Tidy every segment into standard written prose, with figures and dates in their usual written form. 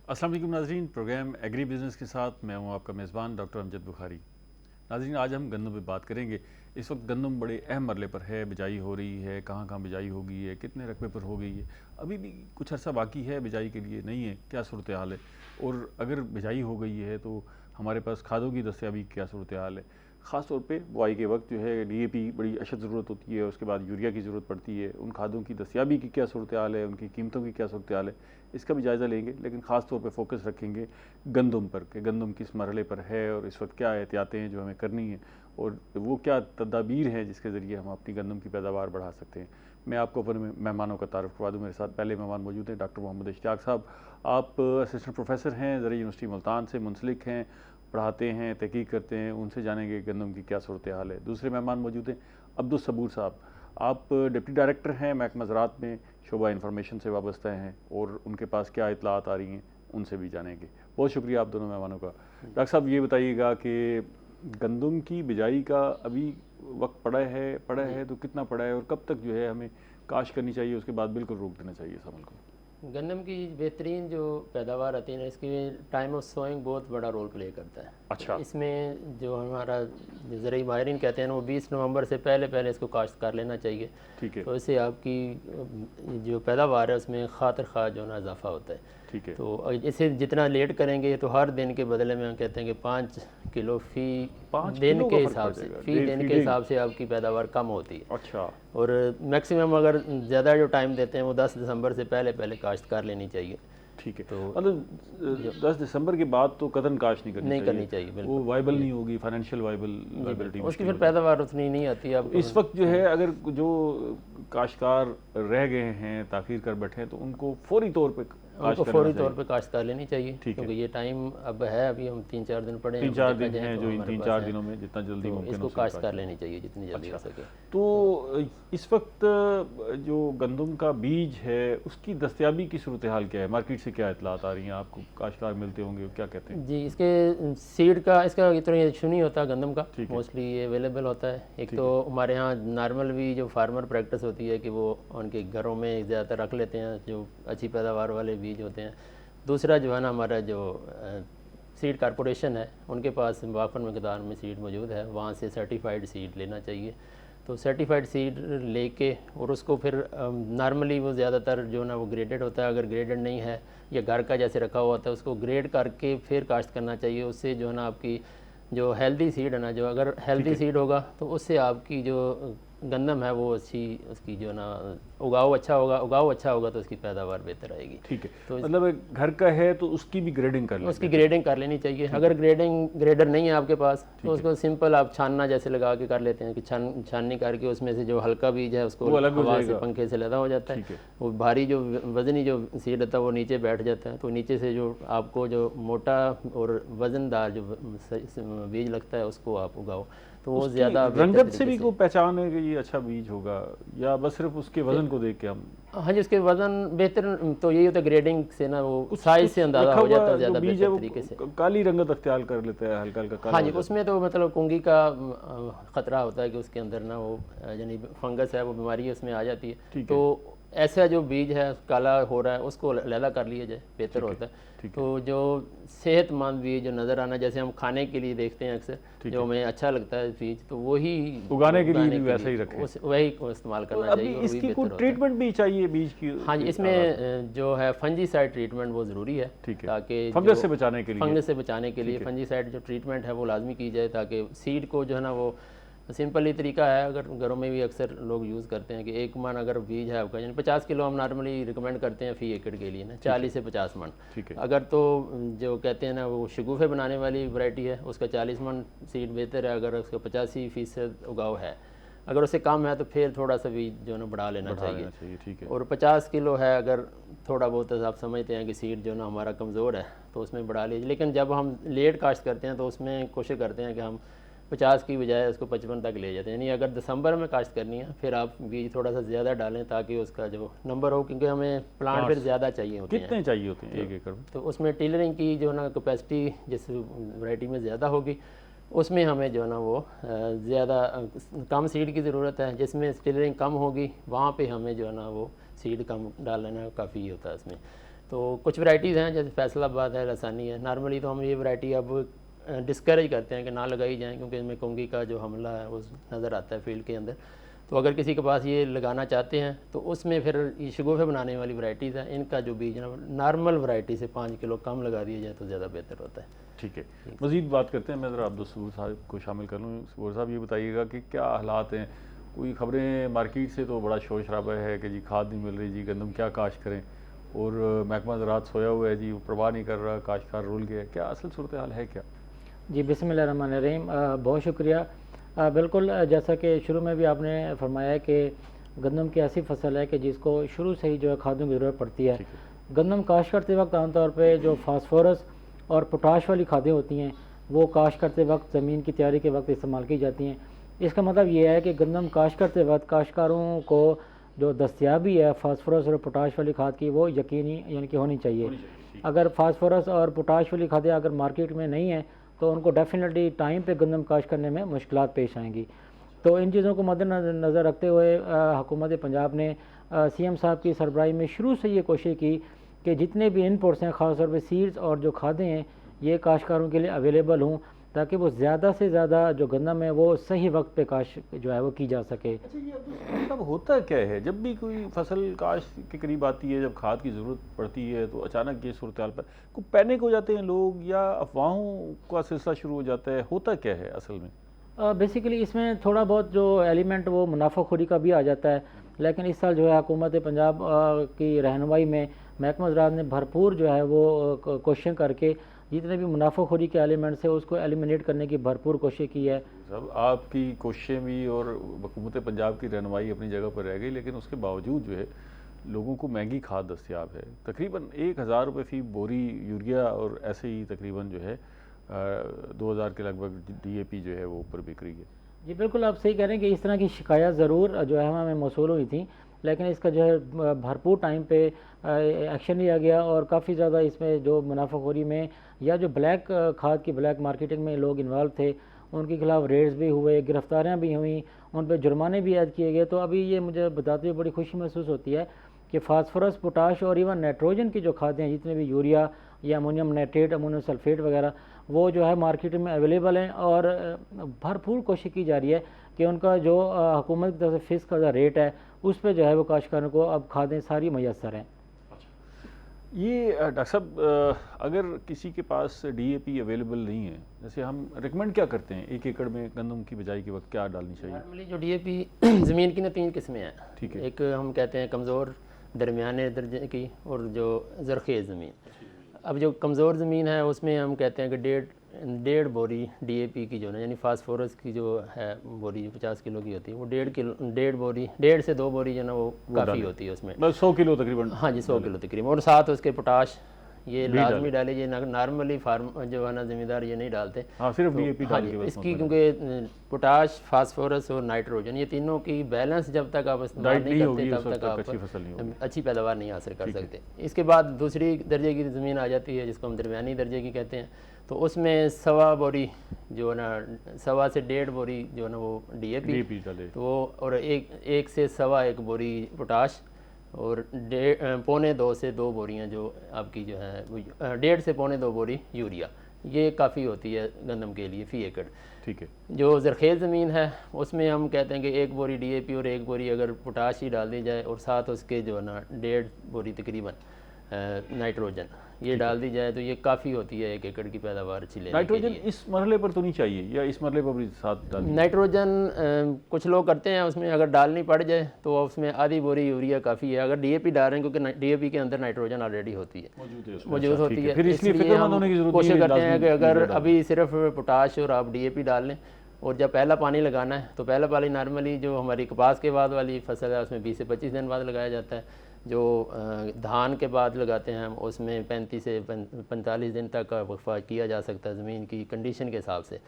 अस्सलाम वालेकुम नाज़रीन, प्रोग्राम एग्री बिज़नेस के साथ मैं हूं आपका मेज़बान डॉक्टर अमजद बुखारी। नाज़रीन, आज हम गंदम पे बात करेंगे। इस वक्त गंदम बड़े अहम मरले पर है, बिजाई हो रही है, कहाँ कहाँ बिजाई हो गई है, कितने रकबे पर हो गई है, अभी भी कुछ अर्सा बाकी है बिजाई के लिए, नहीं है, क्या सूरत हाल है, और अगर बिजाई हो गई है तो हमारे पास खादों की दस्तयाबी क्या सूरत हाल है। ख़ास तौर पे बुआई के वक्त जो है डीएपी बड़ी अशद ज़रूरत होती है, उसके बाद यूरिया की ज़रूरत पड़ती है। उन खादों की दस्तयाबी की क्या सूरत हाल है, उनकी कीमतों की क्या सूरत हाल है, इसका भी जायज़ा लेंगे। लेकिन ख़ास तौर पे फोकस रखेंगे गंदम पर कि गंदम किस मरहले पर है और इस वक्त क्या एहतियातें हैं जो हमें करनी है, और वो क्या तदाबीर हैं जिसके ज़रिए हम अपनी गंदम की पैदावार बढ़ा सकते हैं। मैं आपको अपने मेहमानों का तारुफ करवा दूँ। मेरे साथ पहले मेहमान मौजूद हैं डॉक्टर मोहम्मद इश्तियाक साहब। आप असिस्टेंट प्रोफेसर हैं, ज़रिए यूनिवर्सिटी मुल्तान से मुंसलिक हैं, पढ़ाते हैं, तहकीक करते हैं। उनसे जानेंगे गंदम की क्या सूरत हाल है। दूसरे मेहमान मौजूद हैं अब्दुल सबूर साहब। आप डिप्टी डायरेक्टर हैं महकमा ज़राअत में, शोबा इंफॉर्मेशन से वाबस्ता हैं, और उनके पास क्या इतलात आ रही हैं उनसे भी जानेंगे। बहुत शुक्रिया आप दोनों मेहमानों का। डॉक्टर साहब, ये बताइएगा कि गंदम की बिजाई का अभी वक्त पड़ा है तो कितना पड़ा है, और कब तक जो है हमें काश करनी चाहिए, उसके बाद बिल्कुल रोक देना चाहिए इस अमल को। गंदम की बेहतरीन जो पैदावार आती है ना, इसकी टाइम ऑफ सोइंग बहुत बड़ा रोल प्ले करता है। अच्छा। इसमें जो हमारा ज़राई माहिरीन कहते हैं ना, वो 20 नवंबर से पहले पहले इसको काश्त कर लेना चाहिए। ठीक है। तो इससे आपकी जो पैदावार है उसमें खातिर खा जो ना इजाफा होता है। ठीक है। तो इसे जितना लेट करेंगे तो हर दिन के बदले में हम कहते हैं कि 5 किलो फ़ी दिन के हिसाब से आपकी पैदावार कम होती है। अच्छा। और मैक्सिमम अगर ज़्यादा जो टाइम देते हैं वो 10 दिसंबर से पहले पहले काश्त कर लेनी चाहिए। ठीक है। तो मतलब 10 दिसंबर के बाद तो कतन काश नहीं करनी चाहिए। वो वाइबल नहीं होगी, फाइनेंशियल वाइबिलिटी उसकी फिर पैदावार उतनी नहीं आती। अब इस वक्त जो है अगर जो काश्तकार रह गए हैं, ताख़ीर कर बैठे हैं, तो उनको फौरी तौर पे फौरी तौर पे काश्त कर लेनी चाहिए, क्योंकि ये टाइम अब है, अभी हम 3-4 दिन पड़े हैं, 3-4 दिन हैं, जो इन 3-4 दिनों में जितना जल्दी मुमकिन इसको काश्त कर लेनी चाहिए जितनी जल्दी हो सके। तो इस वक्त जो गंदम का बीज है उसकी दस्तयाबी की सूरत हाल क्या है, मार्केट से क्या इतलात आ रही हैं, आपको काश्तकार मिलते होंगे, क्या कहते हैं? जी, इसके सीड का इसका इतना इशू नहीं होता गंदम का, मोस्टली ये अवेलेबल होता है। एक तो हमारे यहाँ नॉर्मल भी जो फार्मर प्रैक्टिस होती है कि वो उनके घरों में ज़्यादातर रख लेते हैं जो अच्छी पैदावार वाले बीज होते हैं। दूसरा जो है ना, हमारा जो सीड कॉरपोरेशन है उनके पास वाफर मकदार में सीड मौजूद है, वहाँ से सर्टिफाइड सीड लेना चाहिए। तो सर्टिफाइड सीड लेके और उसको फिर नॉर्मली वो ज़्यादातर जो ना वो ग्रेडेड होता है, अगर ग्रेडेड नहीं है या घर का जैसे रखा हुआ होता है उसको ग्रेड करके फिर काश्त करना चाहिए। उससे जो है ना आपकी जो हेल्दी सीड है ना, जो अगर हेल्दी सीड होगा तो उससे आपकी जो गंदम है वो अच्छी, उसकी जो ना उगाव अच्छा होगा तो उसकी पैदावार बेहतर आएगी। ठीक है। तो मतलब घर का है तो उसकी भी ग्रेडिंग कर लेनी चाहिए। अगर ग्रेडर नहीं है आपके पास तो उसको सिंपल आप छानना जैसे लगा के कर लेते हैं कि छाननी करके उसमें से जो हल्का बीज है उसको हवा से पंखे से लदा हो जाता है। वो भारी जो वजनी जो सीड होता है वो नीचे बैठ जाता है, तो नीचे से जो आपको जो मोटा और वजनदार जो बीज लगता है उसको आप उगाओ। तो वो ज़्यादा रंगत से भी कोई पहचान है कि ये अच्छा बीज होगा, या बस सिर्फ उसके वजन को देख के हम? हाँ जी, उसके वजन बेहतर तो यही होता है, ग्रेडिंग से ना वो साइज से अंदाजा हो जाता है ज़्यादा बेहतर तरीके से। काली रंगत अख्तियार कर लेता है, हल्का हल्का काला। हाँ जी, उसमें तो मतलब कुंगी का ख़तरा होता है कि उसके अंदर ना वो यानी फंगस है, वो बीमारी उसमें आ जाती है। तो ऐसा जो बीज है काला हो रहा है उसको लैला कर लिया जाए, बेहतर होता है। तो जो सेहतमंद बीज जो नज़र आना, जैसे हम खाने के लिए देखते हैं अक्सर, जो हमें अच्छा लगता है बीज, तो वही उगाने के लिए भी वैसा ही रखें, वही इस्तेमाल करना चाहिए। इसकी कोई ट्रीटमेंट भी चाहिए बीज की? हाँ जी, इसमें जो है फंजीसाइड ट्रीटमेंट वो ज़रूरी है, ताकि फंगस से बचाने के लिए फंजीसाइड जो ट्रीटमेंट है वो लाजमी की जाए, ताकि सीड को जो है ना वो सिंपल ही तरीका है, अगर घरों में भी अक्सर लोग यूज़ करते हैं कि 1 मन अगर बीज है आपका, यानी 50 किलो हम नॉर्मली रिकमेंड करते हैं फ़ी एकड़ के लिए ना, 40 से 50 मन। अगर तो जो कहते हैं ना वो शगुफ़े बनाने वाली वैरायटी है उसका 40 मन सीड बेहतर है, अगर उसका 85% उगाव है। अगर उससे कम है तो फिर थोड़ा सा बीज जो ना बढ़ा लेना चाहिए। ठीक है। और 50 किलो है अगर थोड़ा बहुत आप समझते हैं कि सीड जो ना हमारा कमज़ोर है तो उसमें बढ़ा लीजिए। लेकिन जब हम लेट काश्त करते हैं तो उसमें कोशिश करते हैं कि हम 50 की बजाय उसको 55 तक ले जाते हैं। यानी अगर दिसंबर में काश्त करनी है फिर आप बीज थोड़ा सा ज़्यादा डालें ताकि उसका जो नंबर हो, क्योंकि हमें प्लांट फिर ज़्यादा चाहिए होते हैं। कितने चाहिए होते हैं 1 एकड़ में? तो उसमें टिलरिंग की जो ना कैपेसिटी जिस वैरायटी में ज़्यादा होगी उसमें हमें जो ना वो ज़्यादा कम सीड की ज़रूरत है। जिसमें टिलरिंग कम होगी वहाँ पे हमें जो है ना वो सीड कम डाल लेना काफ़ी होता है इसमें। तो कुछ वैराइटीज़ हैं जैसे फैसलाबाद है, लसानी है। नॉर्मली तो हम ये वैरायटी अब डिस्करेज करते हैं कि ना लगाई जाए, क्योंकि इसमें कोंगी का जो हमला है वो नज़र आता है फील्ड के अंदर। तो अगर किसी के पास ये लगाना चाहते हैं तो उसमें फिर ये शगुफ़े बनाने वाली वैराइटीज़ हैं, इनका जो बीज ना नॉर्मल वैरायटी से 5 किलो कम लगा दिया जाए तो ज़्यादा बेहतर होता है। ठीक है, मज़ीद बात करते हैं। मैं ज़रा अब्दुल सबूर साहब को शामिल कर लूँ। सबूर साहब, ये बताइएगा कि क्या हालात हैं? कोई ख़बरें मार्केट से तो बड़ा शोर शराबा है कि जी खाद नहीं मिल रही, जी गंदम क्या काश्त करें, और महकमा ज़राअत सोया हुआ है जी, वो परवाह नहीं कर रहा, काश्तकार रुल गया। क्या असल सूरत हाल है क्या? जी बिस्मिल्लाहिर्रहमानिर्रहीम। बहुत शुक्रिया। बिल्कुल जैसा कि शुरू में भी आपने फरमाया कि गंदम की ऐसी फसल है कि जिसको शुरू से ही जो है खादों की ज़रूरत पड़ती है। गंदम काश्त करते वक्त आमतौर पे जो फास्फोरस और पोटाश वाली खादें होती हैं वो काश्त करते वक्त ज़मीन की तैयारी के वक्त इस्तेमाल की जाती हैं। इसका मतलब ये है कि गंदम काश्त करते वक्त काश्तकारों को जो दस्तियाबी है फास्फोरस और पोटाश वाली खाद की वो यकीनी यानी कि होनी चाहिए। अगर फास्फोरस और पोटाश वाली खादें अगर मार्केट में नहीं हैं तो उनको डेफिनेटली टाइम पे गंदम काश्त करने में मुश्किलात पेश आएंगी। तो इन चीज़ों को मद्देनज़र रखते हुए हुकूमत पंजाब ने सीएम साहब की सरबराही में शुरू से ये कोशिश की कि जितने भी इनपुट्स हैं, ख़ास तौर पे सीड्स और जो खादें हैं, ये काश्तकारों के लिए अवेलेबल हों ताकि वो ज़्यादा से ज़्यादा जो गंदम है वो सही वक्त पे काश्त जो है वो की जा सके। अच्छा, ये मतलब होता क्या है जब भी कोई फसल काश्त के करीब आती है, जब खाद की ज़रूरत पड़ती है, तो अचानक ये सूरत हाल पर को पैनिक हो जाते हैं लोग, या अफवाहों का सिलसिला शुरू हो जाता है? होता क्या है असल में? बेसिकली इसमें थोड़ा बहुत जो एलिमेंट वो मुनाफाखोरी का भी आ जाता है, लेकिन इस साल जो है हुकूमत पंजाब की रहनुमाई में महकमा ज़राअत ने भरपूर जो है वो कोशिश करके जितने भी मुनाफाखोरी के एलिमेंट्स है उसको एलिमिनेट करने की भरपूर कोशिश की है। सब आपकी कोशिशें भी और हुकूमत पंजाब की रहनुमाई अपनी जगह पर रह गई, लेकिन उसके बावजूद जो है लोगों को महंगी खाद दस्तियाब है। तकरीबन 1000 रुपये फ़ी बोरी यूरिया, और ऐसे ही तकरीबन जो है 2000 के लगभग DAP जो है वो ऊपर बिक रही है। जी बिल्कुल, आप सही कह रहे हैं कि इस तरह की शिकायत ज़रूर जो है हमें मौसूल हुई थी, लेकिन इसका जो है भरपूर टाइम पे एक्शन लिया गया और काफ़ी ज़्यादा इसमें जो मुनाफाखोरी में या जो ब्लैक खाद की ब्लैक मार्केटिंग में लोग इन्वॉल्व थे उनके खिलाफ रेड्स भी हुए, गिरफ्तारियाँ भी हुई, उन पर जुर्माने भी ऐड किए गए। तो अभी ये मुझे बताते हुए बड़ी खुशी महसूस होती है कि फास्फोरस, पोटाश और इवन नाइट्रोजन की जो खादें हैं, जितने भी यूरिया या अमोनियम नाइट्रेट, अमोनियम सल्फेट वगैरह, वो जो है मार्केट में अवेलेबल हैं और भरपूर कोशिश की जा रही है कि उनका जो हुकूमत की तरफ से फ़ीस का जो रेट है उस पर जो है वो काश्तकारों को अब खादें सारी मैसर हैं। ये डॉक्टर साहब, अगर किसी के पास DAP अवेलेबल नहीं है, जैसे हम रिकमेंड क्या करते हैं 1 एकड़ में गंदम की बिजाई के वक्त क्या डालनी चाहिए? नॉर्मली जो DAP ज़मीन की ना 3 किस्में हैं। ठीक है। एक हम कहते हैं कमज़ोर, दरमियाने दर्जे की, और जो ज़रख़ेज़ ज़मीन। अब जो कमज़ोर ज़मीन है उसमें हम कहते हैं कि डेढ़ बोरी DAP की जो है यानी फास्फोरस की जो है बोरी जो 50 किलो की होती है वो 1.5 से 2 बोरी जो ना वो काफ़ी होती है उसमें। 100 किलो तकरीबन। हाँ जी, 100 किलो तकरीबन। और साथ उसके पोटाश ये लाजमी डाले, ये नॉर्मली फार्म जो है ना ज़मींदार ये नहीं डालते। हाँ, सिर्फ तो DAP हाँ डाल जी, के बस इसकी क्योंकि पोटाश, फास्फोरस और नाइट्रोजन ये तीनों की बैलेंस जब तक आप इस्तेमाल नहीं करते तब तक आप अच्छी पैदावार नहीं हासिल कर सकते। इसके बाद दूसरी दर्जे की ज़मीन आ जाती है जिसको हम दरमियानी दर्जे की कहते हैं, तो उसमें 1.25 बोरी जो है ना 1.25 से 1.5 बोरी जो है ना वो DAP तो वो, और एक से 1.25 बोरी पोटाश, और 1.25 से 2 बोरियाँ जो आपकी जो है 1.5 से 2.25 बोरी यूरिया, ये काफ़ी होती है गंदम के लिए फ़ी एकड़। ठीक है। जो ज़रख़ेज़ ज़मीन है उसमें हम कहते हैं कि 1 बोरी DAP और 1 बोरी अगर पोटाश ही डाल दी जाए और साथ उसके जो है ना 1.5 बोरी तकरीबन नाइट्रोजन ये डाल दी जाए तो ये काफ़ी होती है 1 एकड़ की पैदावार अच्छी लेने के लिए। नाइट्रोजन इस मरहले पर तो नहीं चाहिए, या इस मरहले पर भी साथ डाल? नाइट्रोजन कुछ लोग करते हैं, उसमें अगर डालनी पड़ जाए तो उसमें आधी बोरी यूरिया काफ़ी है। अगर DAP डाल रहे हैं क्योंकि DAP के अंदर नाइट्रोजन ऑलरेडी होती है, मौजूद होती है, इसलिए हम कोशिश करते हैं कि अगर अभी सिर्फ पोटाश और आप DAP डाल लें, और जब पहला पानी लगाना है तो पहला पानी नॉर्मली जो हमारी कपास के बाद वाली फसल है उसमें 20 से 25 दिन बाद लगाया जाता है। जो धान के बाद लगाते हैं हम उसमें 35 से 45 दिन तक का वक्फा किया जा सकता है ज़मीन की कंडीशन के हिसाब से।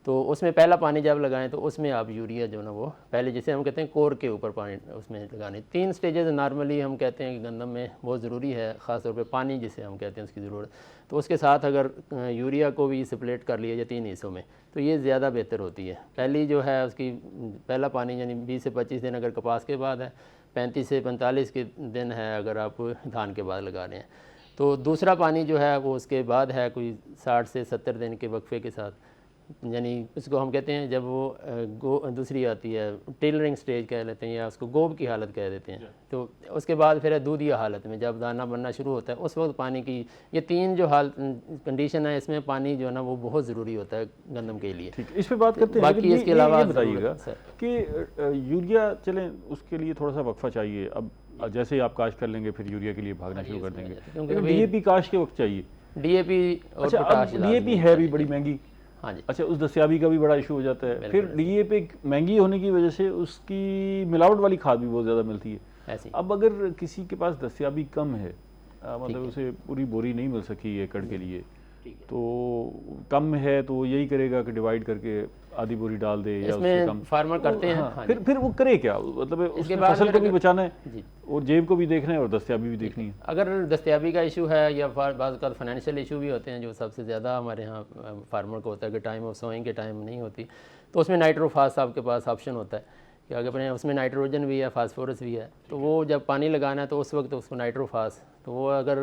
तो उसमें पहला पानी जब लगाएं तो उसमें आप यूरिया जो ना वो पहले जिसे हम कहते हैं कोर के ऊपर पानी उसमें लगाने। 3 स्टेजेस नॉर्मली हम कहते हैं कि गंदम में बहुत ज़रूरी है, ख़ास तौर पे पानी जिसे हम कहते हैं उसकी ज़रूरत। तो उसके साथ अगर यूरिया को भी स्प्लिट कर लिया जाए 3 हिस्सों में तो ये ज़्यादा बेहतर होती है। पहली जो है उसकी पहला पानी यानी 20 से 25 दिन अगर कपास के बाद है, 35 से 45 के दिन है अगर आप धान के बाद लगा रहे हैं। तो दूसरा पानी जो है वो उसके बाद है कोई 60 से 70 दिन के वक्फे के साथ, यानी उसको हम कहते हैं जब वो दूसरी आती है टेलरिंग स्टेज कह लेते हैं या उसको गोब की हालत कह देते हैं। तो उसके बाद फिर है दूधिया हालत में, जब दाना बनना शुरू होता है उस वक्त पानी की ये 3 जो कंडीशन है, इसमें पानी जो है ना वो बहुत ज़रूरी होता है गंदम के लिए। ठीक, इस पे बात करते हैं। बाकी इसके अलावा बताइएगा कि यूरिया, चलें उसके लिए थोड़ा सा वक्फा चाहिए। अब जैसे ही आप काश्त कर लेंगे फिर यूरिया के लिए भागना शुरू कर देंगे, क्योंकि डीएपी काश्त के वक्त चाहिए। डीएपी और पोटाश, डीएपी है भी बड़ी महंगी। हाँ जी। अच्छा, उस दस्तियाबी का भी बड़ा इशू हो जाता है। फिर डीएपी महंगी होने की वजह से उसकी मिलावट वाली खाद भी बहुत ज़्यादा मिलती है ऐसी। अब अगर किसी के पास दस्तियाबी कम है, मतलब उसे पूरी बोरी नहीं मिल सकी एकड़ के लिए, तो कम है तो वो यही करेगा कि डिवाइड करके आधी बोरी डाल दे या उससे कम फार्मर करते हैं। हाँ, फिर वो करे क्या, मतलब उसके फसल को भी बचाना है जी, और जेब को भी देखना है और दस्तियाबी भी देखनी है। अगर दस्तियाबी का इशू है या बाज़ का फाइनेंशियल इशू भी होते हैं जो सबसे ज़्यादा हमारे यहाँ फार्मर को होता है कि टाइम ऑफ सोइंग के टाइम नहीं होती, तो उसमें नाइट्रोफास आपके पास ऑप्शन होता है कि अगर अपने उसमें नाइट्रोजन भी है, फास्फोरस भी है, तो वो जब पानी लगाना है तो उस वक्त उसको नाइट्रोफास, तो वो अगर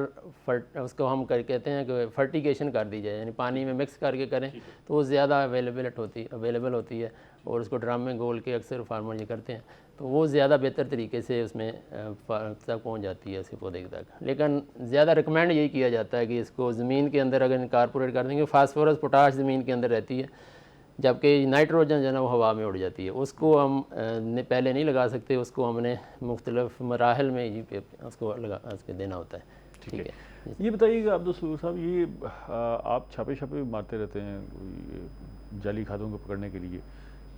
उसको हम कहते हैं कि फर्टिगेशन कर दी जाए, यानी पानी में मिक्स करके करें तो वो ज़्यादा अवेलेबल होती है और उसको ड्रम में घोल के अक्सर फार्मर ये करते हैं, तो वो ज़्यादा बेहतर तरीके से उसमें तक पहुँच जाती है उसके पौधे तक। लेकिन ज़्यादा रिकमेंड यही किया जाता है कि इसको ज़मीन के अंदर अगर इनकारपोरेट कर देंगे, फास्फोरस पोटाश ज़मीन के अंदर रहती है, जबकि नाइट्रोजन जो है ना वो हवा में उड़ जाती है। उसको हम पहले नहीं लगा सकते, उसको हमने मुख्तलिफ मराहल में ही उसको देना होता है। ठीक है। ये बताइएगा अब्दुल सबूर साहब, ये आप छापे मारते रहते हैं कोई जाली खादों को पकड़ने के लिए,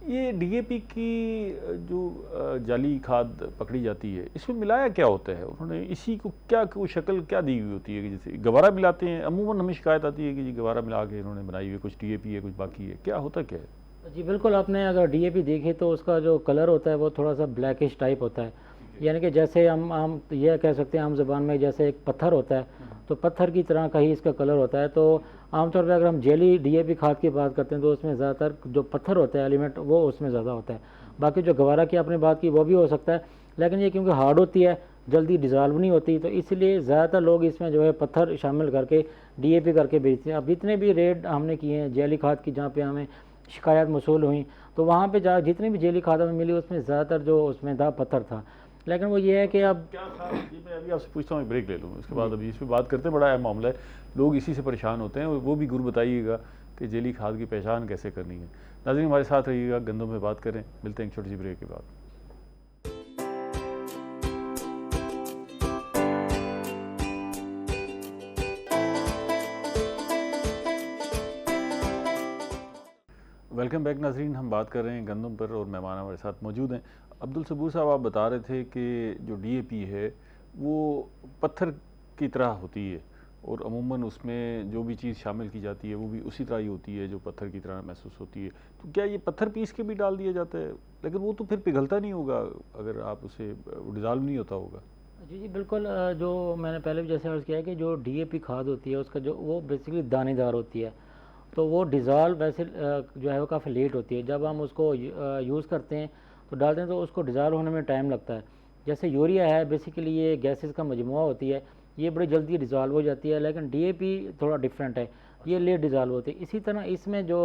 ये डीएपी की जो जाली खाद पकड़ी जाती है इसमें मिलाया क्या होता है उन्होंने, इसी को क्या कोई शक्ल क्या दी हुई होती है कि जैसे गवारा मिलाते हैं? अमूमन हमें शिकायत आती है कि जी गवारा मिला के इन्होंने बनाई हुई, कुछ डीएपी है कुछ बाकी है, क्या होता क्या है? जी बिल्कुल, आपने अगर डीएपी देखी तो उसका जो कलर होता है वो थोड़ा सा ब्लैकिश टाइप होता है, यानी कि जैसे हम यह कह सकते हैं आम ज़बान में जैसे एक पत्थर होता है तो पत्थर की तरह का ही इसका कलर होता है। तो आमतौर पर अगर हम जेली डीएपी खाद की बात करते हैं तो उसमें ज़्यादातर जो पत्थर होता है एलिमेंट वो उसमें ज़्यादा होता है। बाकी जो गवारा की आपने बात की वो भी हो सकता है, लेकिन ये क्योंकि हार्ड होती है, जल्दी डिज़ाल्व नहीं होती, तो इसलिए ज़्यादातर लोग इसमें जो है पत्थर शामिल करके डीएपी करके बेचते हैं। अब जितने भी रेट हमने किए हैं जेली खाद की, जहाँ पे हमें शिकायत मसूल हुई, तो वहाँ पे जितनी भी जेली खाद हमें मिली उसमें ज़्यादातर जो उसमें था पत्थर था। लेकिन वो ये है कि अब क्या था, ये मैं अभी आपसे पूछता हूँ, ब्रेक ले लूँ, इसके बाद अभी इस पर बात करते हैं। बड़ा अहम मामला है, लोग इसी से परेशान होते हैं, वो भी गुर बताइएगा कि जेली खाद की पहचान कैसे करनी है। नाज़रीन हमारे साथ रहिएगा, गंदम में बात करें, मिलते हैं एक छोटी सी ब्रेक के बाद। वेलकम बैक नाज़रीन, हम बात कर रहे हैं गंदम पर और मेहमान हमारे साथ मौजूद हैं। अब्दुल सबूर साहब, आप बता रहे थे कि जो डीएपी है वो पत्थर की तरह होती है और अमूमन उसमें जो भी चीज़ शामिल की जाती है वो भी उसी तरह ही होती है जो पत्थर की तरह महसूस होती है। तो क्या ये पत्थर पीस के भी डाल दिया जाता है? लेकिन वो तो फिर पिघलता नहीं होगा, अगर आप उसे डिज़ाल्व नहीं होता होगा। जी बिल्कुल, जो मैंने पहले भी जैसे अर्ज़ किया है कि जो डीएपी खाद होती है उसका जो वो बेसिकली दानेदार होती है, तो वो डिज़ाल्व वैसे जो है वो काफ़ी लेट होती है। जब हम उसको यूज़ करते हैं तो डालते हैं तो उसको डिज़ाल्व होने में टाइम लगता है। जैसे यूरिया है बेसिकली ये गैसेस का मजमुआ होती है, ये बड़ी जल्दी डिज़ाल्व हो जाती है, लेकिन डीएपी थोड़ा डिफरेंट है, ये लेट डिज़ाल्व होती है। इसी तरह इसमें जो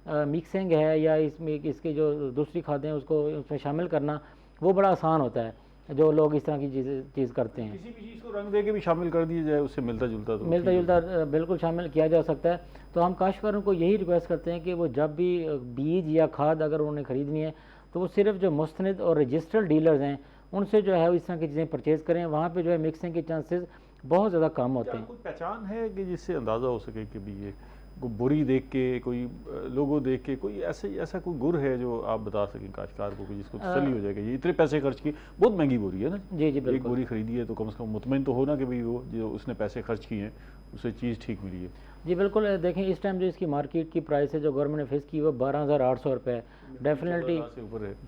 मिक्सिंग है या इसमें इसकी जो दूसरी खादें हैं उसको उसमें शामिल करना वो बड़ा आसान होता है, जो लोग इस तरह की चीज़ करते हैं। किसी भी चीज़ को रंग दे के भी शामिल कर दिया जाए उससे मिलता जुलता बिल्कुल शामिल किया जा सकता है। तो हम काश्तकारों को यही रिक्वेस्ट करते हैं कि वो जब भी बीज या खाद अगर उन्हें ख़रीदनी है तो वो सिर्फ जो मुस्तनद और रजिस्टर्ड डीलर्स हैं उनसे जो है इस तरह की चीज़ें परचेज़ करें, वहाँ पे जो है मिक्सिंग के चांसेस बहुत ज़्यादा कम होते हैं। कोई पहचान है कि जिससे अंदाज़ा हो सके कि भी ये कोई बोरी देख के, कोई लोगो देख के, कोई ऐसा कोई गुर है जो आप बता सकें काश्तकार को कि जिसको तसल्ली हो जाएगा ये इतने पैसे खर्च किए, बहुत महंगी बोरी है ना? जी बिल्कुल। एक बोरी खरीदी है तो कम से कम मुतमईन तो होना कि भाई वो जो उसने पैसे खर्च किए हैं उसे चीज़ ठीक मिली है। जी बिल्कुल, देखें इस टाइम जो इसकी मार्केट की प्राइस है जो गवर्नमेंट ने फिक्स की वो 12,800 रुपये है। डेफिनेटली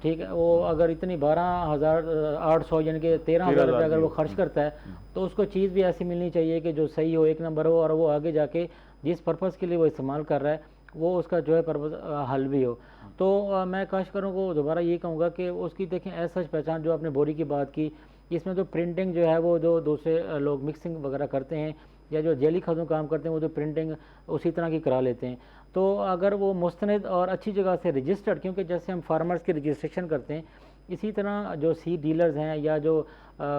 ठीक है, वो अगर इतनी 12,800 यानी कि 13,000 रुपये अगर वो खर्च करता है तो उसको चीज़ भी ऐसी मिलनी चाहिए कि जो सही हो, एक नंबर हो, और वो आगे जाके जिस पर्पज़ के लिए वो इस्तेमाल कर रहा है वो उसका जो है पर्पज़ हल भी हो। तो मैं काश्तकारों को दोबारा ये कहूँगा कि उसकी देखें ऐसा पहचान, जो आपने बोरी की बात की, इसमें तो प्रिंटिंग जो है वो जो दूसरे लोग मिक्सिंग वगैरह करते हैं या जो जेली खादों काम करते हैं वो तो प्रिंटिंग उसी तरह की करा लेते हैं। तो अगर वो मुस्तनद और अच्छी जगह से रजिस्टर्ड, क्योंकि जैसे हम फार्मर्स की रजिस्ट्रेशन करते हैं इसी तरह जो सीड डीलर्स हैं या जो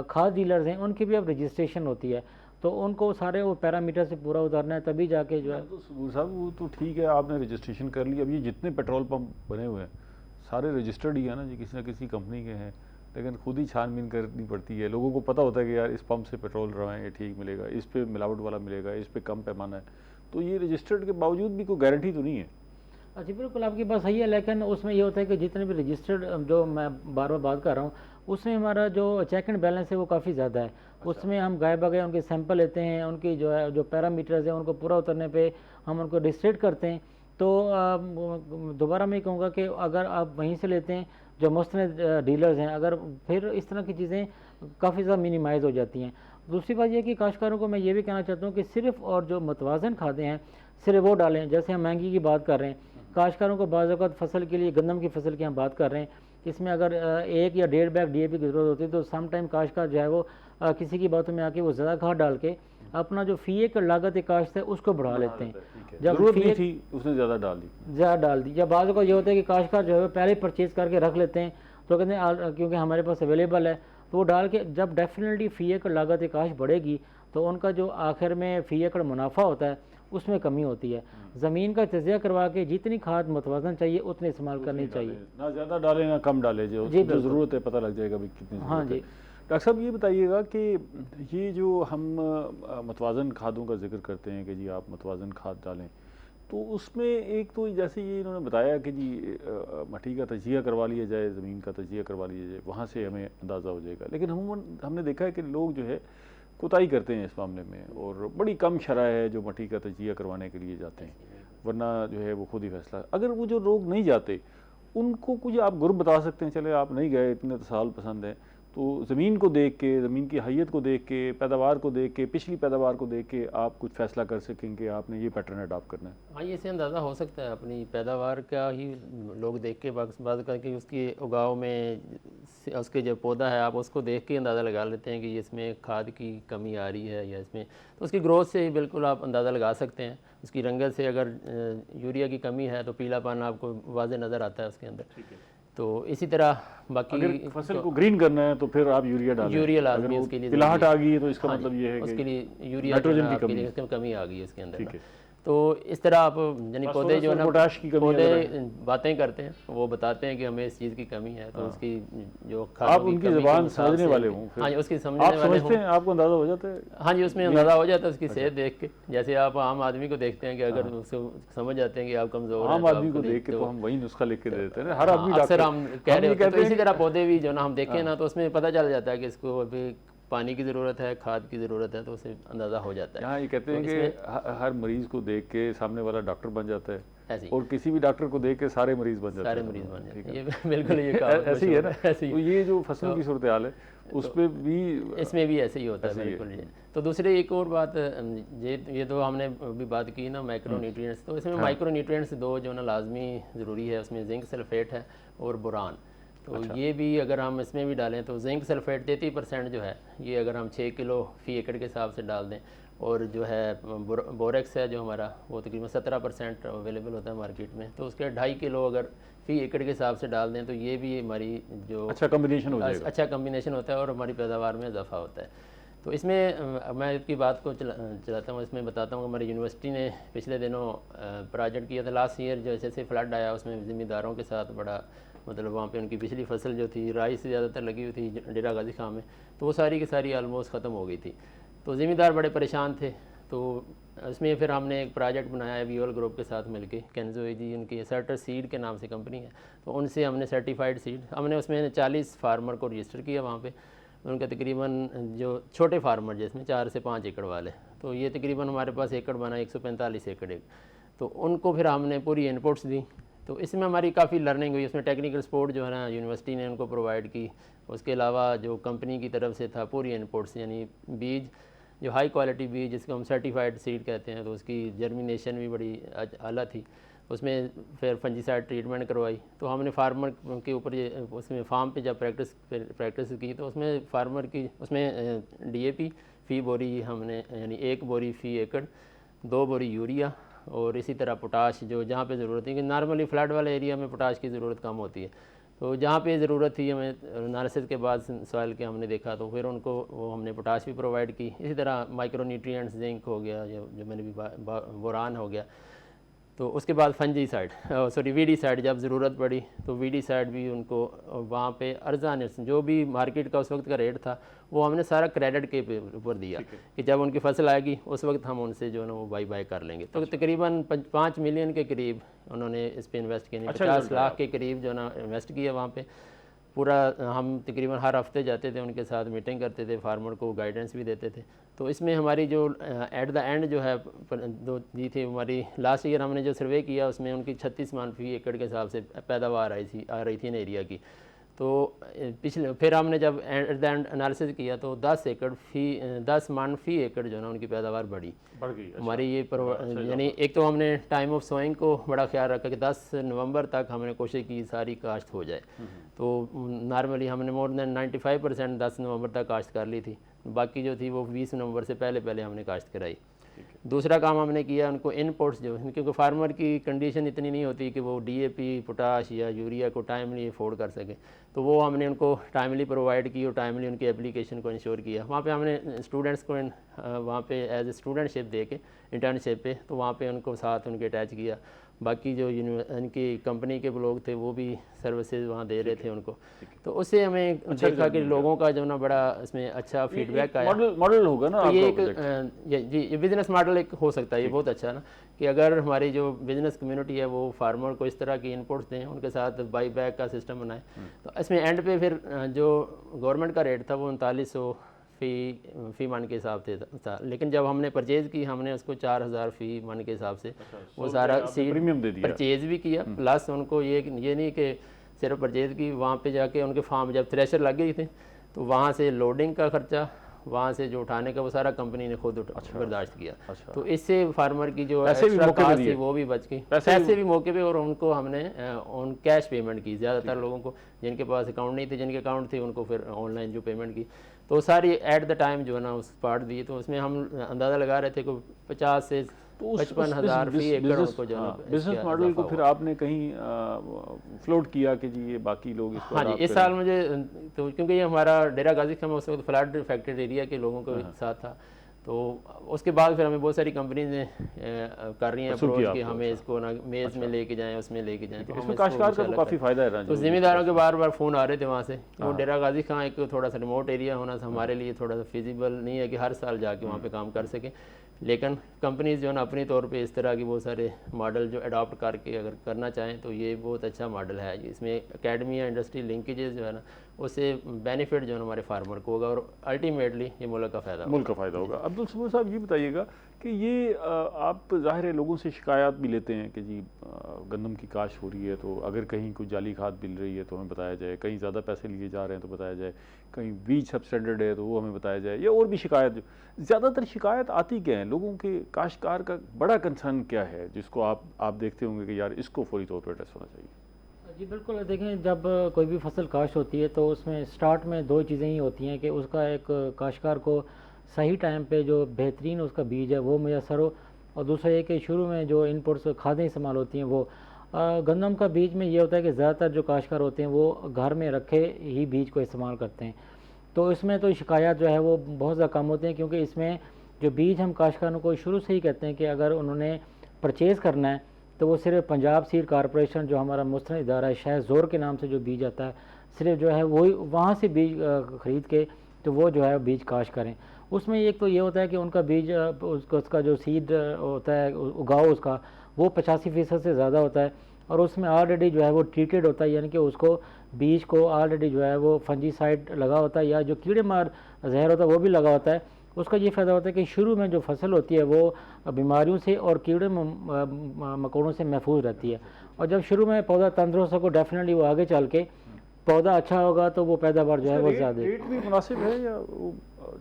खाद डीलर्स हैं उनकी भी अब रजिस्ट्रेशन होती है, तो उनको सारे वो पैरामीटर से पूरा उतारना है तभी जाके जो है। तो सबूर साहब वो तो ठीक है, आपने रजिस्ट्रेशन कर ली। अब ये जितने पेट्रोल पंप बने हुए हैं सारे रजिस्टर्ड ही है ना जी, किसी न किसी कंपनी के हैं, लेकिन खुद ही छानबीन करनी पड़ती है। लोगों को पता होता है कि यार इस पंप से पेट्रोल रहा है ये ठीक मिलेगा, इस पे मिलावट वाला मिलेगा, इस पे कम पैमाना है। तो ये रजिस्टर्ड के बावजूद भी कोई गारंटी तो नहीं है। अच्छा बिल्कुल आपकी बात सही है, लेकिन उसमें ये होता है कि जितने भी रजिस्टर्ड, जो मैं बार बार बात कर रहा हूँ, उसमें हमारा जो चेक एंड बैलेंस है वो काफ़ी ज़्यादा है। उसमें हम गाय बगाए उनके सैंपल लेते हैं, उनकी जो है जो पैरामीटर्स हैं उनको पूरा उतरने पे हम उनको रजिस्ट्रेट करते हैं। तो दोबारा मैं कहूँगा कि अगर आप वहीं से लेते हैं जो मुस्तनद डीलर्स हैं, अगर फिर इस तरह की चीज़ें काफ़ी ज़्यादा मिनिमाइज़ हो जाती हैं। दूसरी बात यह कि काश्तकारों को मैं ये भी कहना चाहता हूँ कि सिर्फ और जो मतवाजन खादें हैं सिर्फ वो डालें। जैसे हम महंगी की बात कर रहे हैं, काश्तकारों को बाज़ औक़ात फसल के लिए, गंदम की फसल की हम बात कर रहे हैं, इसमें अगर 1 या 1.5 बैग DAP की ज़रूरत होती है तो सम टाइम काश्तकार जो है वो किसी की बातों में आके वो ज़्यादा खाद डाल के अपना जो फ़ी एकड़ लागत काश्त है उसको बढ़ा लेते हैं। जब ज़रूरत नहीं थी उसने ज़्यादा डाल दी। जब बाज़ औक़ात ये होता है कि काश्तकार जो है पहले परचेज़ करके रख लेते हैं, तो कहते हैं क्योंकि हमारे पास अवेलेबल है, तो वो डाल के जब डेफिनेटली फ़ी एकड़ लागत काश्त बढ़ेगी तो उनका जो आखिर में फ़ी एकड़ मुनाफा होता है उसमें कमी होती है। ज़मीन का तजिया करवा के जितनी खाद मुतवाज़न चाहिए उतनी इस्तेमाल करनी चाहिए, ना ज़्यादा डालें ना कम डालें, जो ज़रूरत है पता लग जाएगा भाई कितनी। हाँ जी डॉक्टर साहब ये बताइएगा कि ये जो हम मुतवाज़न खादों का जिक्र करते हैं कि जी आप मुतवाज़न खाद डालें, तो उसमें एक तो जैसे ये इन्होंने बताया कि जी मट्टी का तजिया करवा लिया जाए, ज़मीन का तजिया करवा लिया जाए, वहाँ से हमें अंदाज़ा हो जाएगा। लेकिन हमने देखा है कि लोग जो है कोताही करते हैं इस मामले में, और बड़ी कम शरह है जो मट्टी का तजिया करवाने के लिए जाते हैं, वरना जो है वो खुद ही फैसला। अगर वो जो लोग नहीं जाते उनको कुछ आप गुर बता सकते हैं, चले आप नहीं गए, इतने साल पसंद है, तो ज़मीन को देख के, ज़मीन की हैयत को देख के, पैदावार को देख के, पिछली पैदावार को देख के आप कुछ फ़ैसला कर सकें कि आपने ये पैटर्न अडॉप्ट करना है। हाँ, ये से अंदाज़ा हो सकता है अपनी पैदावार का ही लोग देख के बात करके उसकी उगाव में उसके जो पौधा है आप उसको देख के अंदाज़ा लगा लेते हैं कि इसमें खाद की कमी आ रही है या इसमें, तो उसकी ग्रोथ से ही बिल्कुल आप अंदाज़ा लगा सकते हैं। उसकी रंगत से अगर यूरिया की कमी है तो पीलापन आपको वाज़ेह नज़र आता है उसके अंदर। तो इसी तरह बाकी अगर फसल को ग्रीन करना है तो फिर आप यूरिया डालें। यूरिया लाजमी उसके लिए, पिलाहट आ गई है तो इसका मतलब ये है कि उसके लिए यूरिया नाइट्रोजन की कमी आ गई है इसके अंदर। तो इस तरह आप यानी पौधे जो है ना, पोटाश की कमी, पौधे बातें करते हैं, वो बताते हैं कि हमें इस चीज़ की कमी है, तो उसकी जो आप उनकी ज़बान समझने वाले हों, हाँ जी उसकी समझने वाले हों, आपको अंदाज़ा हो जाता है। हाँ जी उसमें अंदाज़ा हो जाता है उसकी सेहत देख के। जैसे आप आम आदमी को देखते हैं कि अगर उसको समझ जाते हैं कि आप कमज़ोर हैं, आम आदमी को देख के तो हम वही नुस्खा लिख के दे देते हैं, हर आदमी अक्सर हम कह रहे होते हैं। तो इसी तरह पौधे भी जो ना हम देखें ना तो उसमें पता चल जाता है कि इसको अभी पानी की ज़रूरत है, खाद की ज़रूरत है, तो उसे अंदाज़ा हो जाता है। यहाँ ये कहते हैं कि हर मरीज़ को देख के सामने वाला डॉक्टर बन जाता है, ऐसे और किसी भी डॉक्टर को देख के सारे मरीज़ बन जाते हैं। सारे मरीज़ बन जाते हैं, ये बिल्कुल ये ऐसे ही है ना। तो ये जो फसलों की सूरत हाल है उस पर भी, इसमें भी ऐसे ही होता है बिल्कुल ये। तो दूसरे एक और बात, ये तो हमने अभी बात की ना माइक्रो न्यूट्रिएंट्स, तो इसमें माइक्रो न्यूट्रिएंट्स दो जो ना लाजमी ज़रूरी है, उसमें जिंक सल्फेट है और बोरान। तो ये भी अगर हम इसमें भी डालें तो जिंक सल्फेट 33% जो है ये अगर हम 6 किलो फ़ी एकड़ के हिसाब से डाल दें, और जो है बोरेक्स है जो हमारा वो तकरीबन 17% अवेलेबल होता है मार्केट में, तो उसके 2.5 किलो अगर फ़ी एकड़ के हिसाब से डाल दें तो ये भी हमारी जो अच्छा कम्बिनेशन हो जाएगा, अच्छा कम्बिनेशन होता है और हमारी पैदावार में इजाफा होता है। तो इसमें मैं इसकी बात को चलाता हूँ, इसमें बताता हूँ हमारी यूनिवर्सिटी ने पिछले दिनों प्रोजेक्ट किया था लास्ट ईयर, जो जैसे फ्लड आया उसमें ज़िम्मेदारों के साथ बड़ा मतलब वहाँ पे उनकी पिछली फसल जो थी राई से ज़्यादातर लगी हुई थी डेरा गाजी खां में, तो वो सारी की सारी आलमोस्ट ख़त्म हो गई थी। तो ज़िम्मेदार बड़े परेशान थे। तो इसमें फिर हमने एक प्रोजेक्ट बनाया है वीओल ग्रुप के साथ मिलके, केंजो जी उनकी सर्टर सीड के नाम से कंपनी है, तो उनसे हमने सर्टिफाइड सीड, हमने उसमें 40 फार्मर को रजिस्टर किया वहाँ पे। उनका तकरीबन जो छोटे फार्मर जिसमें 4 से 5 एकड़ वाले, तो ये तकरीबन हमारे पास एकड़ बना 145 एकड़ एक, तो उनको फिर हमने पूरी इनपुट्स दी। तो इसमें हमारी काफ़ी लर्निंग हुई, उसमें टेक्निकल सपोर्ट जो है ना यूनिवर्सिटी ने उनको प्रोवाइड की। उसके अलावा जो कंपनी की तरफ से था पूरी इनपुट्स, यानी बीज जो हाई क्वालिटी बीज जिसको हम सर्टिफाइड सीड कहते हैं, तो उसकी जर्मिनेशन भी बड़ी आला थी। उसमें फिर फंजीसाइड ट्रीटमेंट करवाई। तो हमने फार्मर के ऊपर ये उसमें फार्म पे जब प्रैक्टिस की तो उसमें फार्मर की उसमें DAP फ़ी बोरी हमने, यानी 1 बोरी फ़ी एकड़, 2 बोरी यूरिया, और इसी तरह पोटाश जो जहाँ पे ज़रूरत है, कि नॉर्मली फ्लड वाले एरिया में पोटाश की ज़रूरत कम होती है, तो जहाँ पे ज़रूरत थी हमें एनालिसिस के बाद सॉइल के हमने देखा, तो फिर उनको वो हमने पोटाश भी प्रोवाइड की। इसी तरह माइक्रो न्यूट्रिएंट्स, जिंक हो गया, जो मैंने भी बोरान हो गया। तो उसके बाद फंजीसाइड, सॉरी वीडीसाइड, जब ज़रूरत पड़ी तो वीडीसाइड भी उनको वहाँ पे अर्जान, जो भी मार्केट का उस वक्त का रेट था वो हमने सारा क्रेडिट के ऊपर दिया कि जब उनकी फसल आएगी उस वक्त हम उनसे जो है ना वो बाई कर लेंगे। तो तकरीबन 5 मिलियन के करीब उन्होंने इस पर इन्वेस्ट किया, 50 लाख के करीब जो है ना इन्वेस्ट किया वहाँ पे। पूरा हम तकरीबन हर हफ्ते जाते थे, उनके साथ मीटिंग करते थे, फार्मर को गाइडेंस भी देते थे। तो इसमें हमारी जो एट द एंड जो है दो जी थी हमारी, लास्ट ईयर हमने जो सर्वे किया उसमें उनकी 36 मन फ़ी एकड़ के हिसाब से पैदावार आ रही थी इन एरिया की। तो पिछले फिर हमने जब एट द एंड एनालिसिस किया तो 10 मन फ़ी एकड़ जो है ना उनकी पैदावार बढ़ गई हमारी। ये यानी एक तो हमने टाइम ऑफ सोइंग को बड़ा ख्याल रखा कि 10 नवंबर तक हमने कोशिश की सारी काश्त हो जाए। तो नॉर्मली हमने मोर देन 95% 10 नवंबर तक काश्त कर ली थी, बाकी जो थी वो 20 नवंबर से पहले हमने काश्त कराई। दूसरा काम हमने किया, उनको इनपुट्स जो, क्योंकि फार्मर की कंडीशन इतनी नहीं होती कि वो डीएपी, पोटाश या यूरिया को टाइमली अफोर्ड कर सके, तो वो हमने उनको टाइमली प्रोवाइड की और टाइमली उनकी एप्लीकेशन को इंश्योर किया। वहाँ पे हमने स्टूडेंट्स को वहाँ पे एज ए स्टूडेंटशिप दे के इंटर्नशिप पे, तो वहाँ पे उनको साथ उनके अटैच किया। बाकी जो इनकी कंपनी के लोग थे वो भी सर्विसेज वहाँ दे रहे थे उनको। तो उससे हमें देखा कि लोगों का जो ना बड़ा इसमें अच्छा फीडबैक आया। मॉडल होगा ना, तो ये एक ये बिजनेस मॉडल एक हो सकता है, ये बहुत अच्छा है ना, कि अगर हमारी जो बिजनेस कम्युनिटी है वो फार्मर को इस तरह की इनपुट्स दें, उनके साथ बाई बैक का सिस्टम बनाए। तो इसमें एंड पे फिर जो गवर्नमेंट का रेट था वो 3900 फ़ी मन के हिसाब से था, लेकिन जब हमने परचेज़ की हमने उसको 4000 फ़ी मन के हिसाब से वो सारा सीड प्रीमियम दे दिया, परचेज़ भी किया। प्लस उनको ये नहीं कि सिर्फ परचेज़ की, वहाँ पे जाके उनके फार्म जब थ्रेशर लग गई थी तो वहाँ से लोडिंग का खर्चा, वहाँ से जो उठाने का वो सारा कंपनी ने खुद बर्दाश्त किया। तो इससे फार्मर की जो एक्स्ट्रा कास्ट थी वो भी बच गई, पैसे भी मौके पे, और उनको हमने ऑन कैश पेमेंट की। ज़्यादातर लोगों को जिनके पास अकाउंट नहीं थे, जिनके अकाउंट थे, उनको फिर ऑनलाइन जो पेमेंट की, तो सारी एट द टाइम जो है ना उस पार्ट दी। तो उसमें हम अंदाज़ा लगा रहे थे कि 50 से 55,000 फ़ी एकड़ उनको जो है बिजनेस मॉडल को फिर आपने कहीं फ्लोट किया कि जी ये बाकी लोग इसको। हाँ जी, इस साल मुझे तो क्योंकि ये हमारा डेरा गाजी खान उस वक्त फ्लड इफेक्टेड एरिया के लोगों के साथ था, तो उसके बाद फिर हमें बहुत सारी कंपनीज ने कर रही हैं अप्रोच कि हमें इसको ना मेज़ में लेके जाएं, उसमें लेके जाएं। तो इसमें काश्तकार का तो काफ़ी फ़ायदा है। तो ज़िम्मेदारों के बार फ़ोन आ रहे थे वहाँ से। वो डेरा गाजी खान एक थोड़ा सा रिमोट एरिया होना हमारे लिए थोड़ा सा फिजिबल नहीं है कि हर साल जाके वहाँ पे काम कर सकें, लेकिन कंपनीज जो है ना अपनी तौर पे इस तरह की बहुत सारे मॉडल जो अडॉप्ट करके अगर करना चाहें तो ये बहुत अच्छा मॉडल है। इसमें एकेडमी या इंडस्ट्री लिंकेजेस जो है ना उससे बेनिफिट जो है हमारे फार्मर को होगा और अल्टीमेटली ये मुल्क का फ़ायदा होगा। अब्दुल समद साहब ये बताइएगा कि ये आप ज़ाहिर है लोगों से शिकायत भी लेते हैं कि जी गंदम की काश्त हो रही है तो अगर कहीं कोई जाली खाद मिल रही है तो हमें बताया जाए, कहीं ज़्यादा पैसे लिए जा रहे हैं तो बताया जाए, कहीं बीज सबस्टैंडर्ड है तो वो हमें बताया जाए, या और भी शिकायत। ज़्यादातर शिकायत आती क्या है लोगों के, काश्तकार का बड़ा कंसर्न क्या है जिसको आप देखते होंगे कि यार इसको फौरी तौर पर एड्रेस होना चाहिए? जी बिल्कुल, देखें जब कोई भी फसल काश्त होती है तो उसमें स्टार्ट में दो चीज़ें ही होती हैं कि उसका एक काश्तकार को सही टाइम पे जो बेहतरीन उसका बीज है वो मैसर हो, और दूसरा ये कि शुरू में जो इनपुट्स खादें इस्तेमाल होती हैं वो गंदम का बीज में ये होता है कि ज़्यादातर जो काश्तकार होते हैं वो घर में रखे ही बीज को इस्तेमाल करते हैं। तो इसमें तो शिकायत जो है वो बहुत ज़्यादा कम होती हैं, क्योंकि इसमें जो बीज हम काश्तकारों को शुरू से ही कहते हैं कि अगर उन्होंने परचेज़ करना है तो वो सिर्फ पंजाब सीड कॉरपोरेशन जो हमारा मुस्तनद इदारा है, शायद ज़ोर के नाम से जो बीज आता है, सिर्फ जो है वही वहाँ से बीज ख़रीद के तो वो जो है बीज काश्त करें। उसमें एक तो ये होता है कि उनका बीज उसका जो सीड होता है उगाओ उसका वो 85% से ज़्यादा होता है, और उसमें ऑलरेडी जो है वो ट्रीटेड होता है, यानी कि उसको बीज को ऑलरेडी जो है वो फंजीसाइड लगा होता है या जो कीड़े मार जहर होता है वो भी लगा होता है। उसका ये फ़ायदा होता है कि शुरू में जो फसल होती है वो बीमारियों से और कीड़े मकोड़ों से महफूज रहती है, और जब शुरू में पौधा तंदुरुस्त हो डेफिनेटली वो आगे चल के पौधा अच्छा होगा तो वो पैदावार जो है वो ज़्यादा। रेट भी मुनासिब है या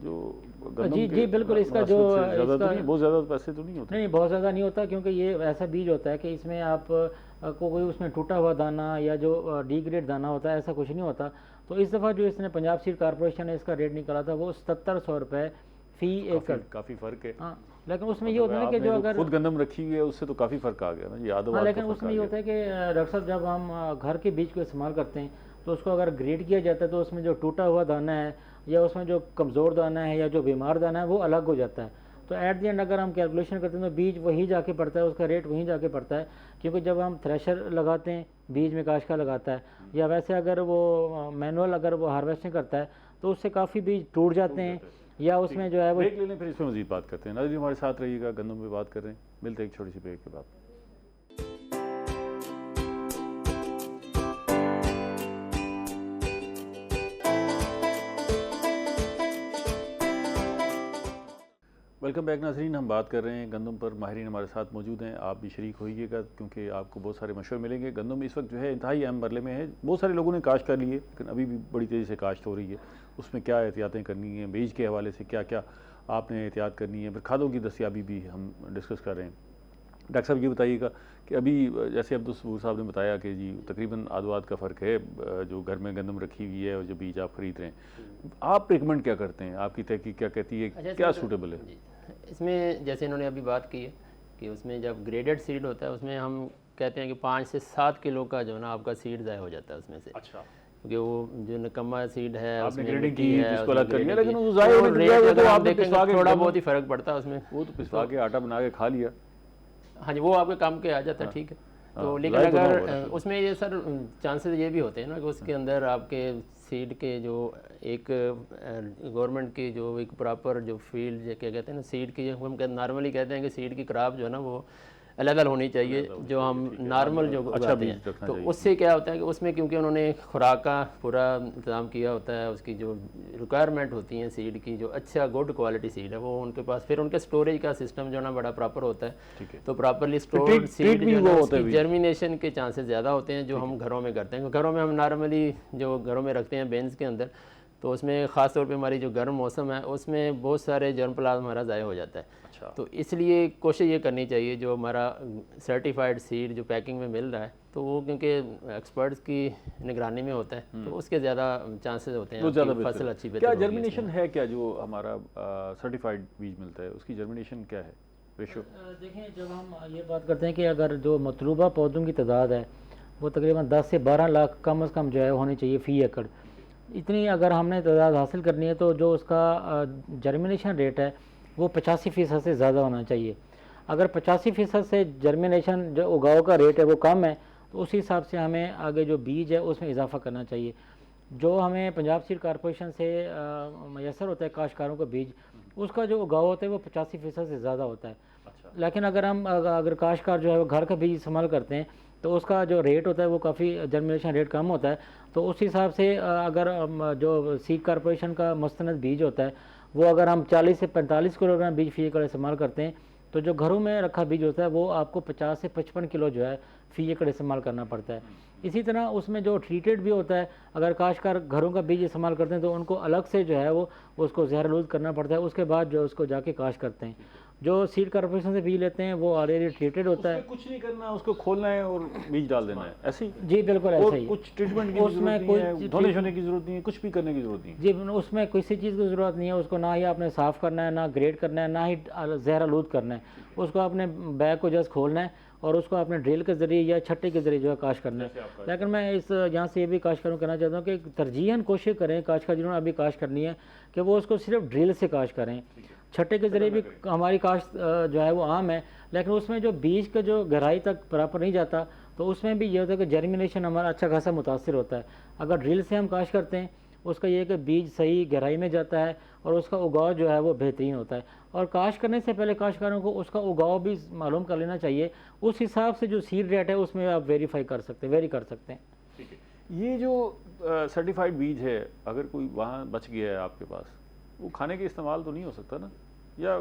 जो जी बिल्कुल, इसका जो बहुत ज़्यादा पैसे तो नहीं होते? नहीं, बहुत ज़्यादा नहीं होता, क्योंकि ये ऐसा बीज होता है कि इसमें आप को कोई उसमें टूटा हुआ दाना या जो डिग्रेड दाना होता है ऐसा कुछ नहीं होता। तो इस दफ़ा जो इसने पंजाब सीड कॉरपोरेशन ने इसका रेट निकाला था वो 7700 रुपये फी एकड़। काफ़ी फ़र्क है। हाँ, लेकिन उसमें ये होता है ना कि जो अगर खुद गंदम रखी हुई है उससे तो काफ़ी फ़र्क आ गया ना, ये आदो हाँ, लेकिन उसमें ये होता है कि डॉक्टर साहब जब हम घर के बीज को इस्तेमाल करते हैं तो उसको अगर ग्रेड किया जाता है तो उसमें जो टूटा हुआ दाना है या उसमें जो कमज़ोर दाना है या जो बीमार दाना है वो अलग हो जाता है। तो एट दी एंड अगर हम कैलकुलेशन करते हैं तो बीज वहीं जाके पड़ता है, उसका रेट वहीं जाके पड़ता है, क्योंकि जब हम थ्रेशर लगाते हैं बीज में काश्तकार लगाता है, या वैसे अगर वो मैनुअल अगर वो हार्वेस्टिंग करता है तो उससे काफ़ी बीज टूट जाते हैं, या उसमें जो है वो ब्रेक ले लें, फिर इसमें मजीद बात करते हैं। नाज़रीन हमारे साथ रहिएगा, गंदम पे बात कर रहे हैं, मिलते हैं एक छोटी सी ब्रेक के बाद। वेलकम बैक नाज़रीन, हम बात कर रहे हैं गंदम पर। माहिरीन हमारे साथ मौजूद हैं, आप भी शरीक होइएगा क्योंकि आपको बहुत सारे मशवरे मिलेंगे। गंदम इस वक्त जो है इंतहाई अहम मरले में है। बहुत सारे लोगों ने काश्त कर ली है लेकिन अभी भी बड़ी तेज़ी से काश्त हो रही है। उसमें क्या एहतियातें करनी है, बीज के हवाले से क्या क्या आपने एहतियात करनी है, फिर खादों की दस्तियाबी भी हम डिस्कस कर रहे हैं। डॉक्टर साहब ये बताइएगा कि अभी जैसे अब्दुल सबूर साहब ने बताया कि जी तकरीबन आदवाद का फ़र्क है, जो घर में गंदम रखी हुई है और जो बीज आप ख़रीद रहे हैं, आप रिकमेंड क्या करते हैं, आपकी तहकीक क्या कहती है, क्या सूटेबल है? इसमें जैसे इन्होंने अभी बात की है कि उसमें जब ग्रेडेड सीड होता है उसमें हम कहते हैं कि 5 से 7 किलो का जो है ना आपका सीड ज़ाया हो जाता है उसमें से। अच्छा, क्योंकि वो जो नकम्मा सीड है आपने उसमें ग्रेडिंग मिट्टी की, है, जिसको उसमें अलग कर लिया, ग्रेडिंग लेकिन की। वो ज़ाया होने तो दिया रेट वो अगर तो आप आपने देखेंगे पिसवा के थोड़ा बहुत ही फ़र्क पड़ता है उसमें। वो तो पिसवा के आटा बना के खा लिया। हाँ जी, वो आपके काम के आ जाता है, ठीक है। तो लेकिन ज़ाया तो ना अगर होगा। उसमें ये सर चांसेस ये भी होते हैं ना कि उसके अंदर आपके सीड के जो एक गवर्नमेंट की जो एक प्रॉपर जो फील्ड क्या कहते हैं ना सीड की, हम नॉर्मली कहते हैं कि सीड की क्रॉप जो है ना वो अलग होनी चाहिए, जो हम नॉर्मल जो उगाते हैं। तो उससे क्या होता है कि उसमें क्योंकि उन्होंने खुराक का पूरा इंतजाम किया होता है, उसकी जो रिक्वायरमेंट होती है सीड की, जो अच्छा गुड क्वालिटी सीड है वो उनके पास, फिर उनके स्टोरेज का सिस्टम जो है ना बड़ा प्रॉपर होता है। तो प्रॉपरली स्टोर्ड सीड जो है उसकी जर्मिनेशन के चांसेस ज़्यादा होते हैं जो हम घरों में करते हैं। घरों में हम नॉर्मली जो घरों में रखते हैं बेंस के अंदर, तो उसमें ख़ास तौर पे हमारी जो गर्म मौसम है उसमें बहुत सारे जर्म प्लाज्म हमारा ज़ाया हो जाता है। अच्छा। तो इसलिए कोशिश ये करनी चाहिए जो हमारा सर्टिफाइड सीड जो पैकिंग में मिल रहा है तो वो क्योंकि एक्सपर्ट्स की निगरानी में होता है तो उसके ज़्यादा चांसेस होते हैं कि फसल अच्छी बेहतर क्या जर्मिनेशन है, क्या जो हमारा सर्टिफाइड बीज मिलता है उसकी जर्मिनेशन क्या है रेशो? देखें, जब हम ये बात करते हैं कि अगर जो मतलूबा पौधों की तादाद है वो तकरीबन 10 से 12 लाख कम से कम जो है होनी चाहिए फ़ी एकड़। इतनी अगर हमने तादाद हासिल करनी है तो जो उसका जर्मिनेशन रेट है वो 85% से ज़्यादा होना चाहिए। अगर 85% से जर्मिनेशन जो उगाव का रेट है वो कम है तो उसी हिसाब से हमें आगे जो बीज है उसमें इजाफा करना चाहिए। जो हमें पंजाब सीड कॉरपोरेशन से मैसर होता है काश्तकारों का बीज, उसका जो उगाव होता है वो 85% से ज़्यादा होता है। अच्छा। लेकिन अगर काश्तकार जो है वो घर का बीज इस्तेमाल करते हैं तो उसका जो रेट होता है वो काफ़ी जर्मिनेशन रेट कम होता है। तो उस हिसाब से अगर जो सीड कॉरपोरेशन का मुस्तनद बीज होता है वो अगर हम 40 से 45 किलोग्राम बीज फ़ी एकड़ इस्तेमाल करते हैं तो जो घरों में रखा बीज होता है वो आपको 50 से 55 किलो जो है फ़ी एकड़ इस्तेमाल करना पड़ता है। इसी तरह उसमें जो ट्रीटेड भी होता है, अगर काश्तकार घरों का बीज इस्तेमाल करते हैं तो उनको अलग से जो है वो उसको ज़हरआलूद करना पड़ता है, उसके बाद जो उसको जाके काश्त करते हैं। जो सीड कॉर्पोरेशन से बीज लेते हैं वो ऑलरेडी ट्रीटेड होता है, कुछ नहीं करना, उसको खोलना है और बीज डाल देना है, ऐसे ही? जी बिल्कुल ऐसा ही। कुछ ट्रीटमेंट की उसमें कोई धोने शोने की जरूरत नहीं है, कुछ भी करने की जरूरत नहीं है जी, उसमें किसी चीज़ की ज़रूरत नहीं है। उसको ना ही आपने साफ़ करना है, ना ग्रेड करना है, ना ही ज़हरआलूद करना है। उसको आपने बैग को जस्ट खोलना है और उसको अपने ड्रिल के ज़रिए या छट्टे के ज़रिए जो है काश्त करना है। लेकिन मैं इस यहाँ से ये भी काश्तकारों को कहना चाहता हूँ कि तरजीहन कोशिश करें काश्तकार जिन्होंने अभी काश्त करनी है कि वो उसको सिर्फ ड्रिल से काश्त करें। छट्टे के ज़रिए भी हमारी काश्त जो है वो आम है, लेकिन उसमें जो बीज का जो गहराई तक बराबर नहीं जाता तो उसमें भी ये होता है कि जर्मिनेशन हमारा अच्छा खासा मुतासिर होता है। अगर ड्रिल से हम काश्त करते हैं उसका ये है कि बीज सही गहराई में जाता है और उसका उगाव जो है वो बेहतरीन होता है। और काश्त करने से पहले काश्तकारों को उसका उगाव भी मालूम कर लेना चाहिए, उस हिसाब से जो सीड रेट है उसमें आप वेरी कर सकते हैं। ठीक है। ये जो सर्टिफाइड बीज है अगर कोई वहाँ बच गया है आपके पास, वो खाने के इस्तेमाल तो नहीं हो सकता ना, या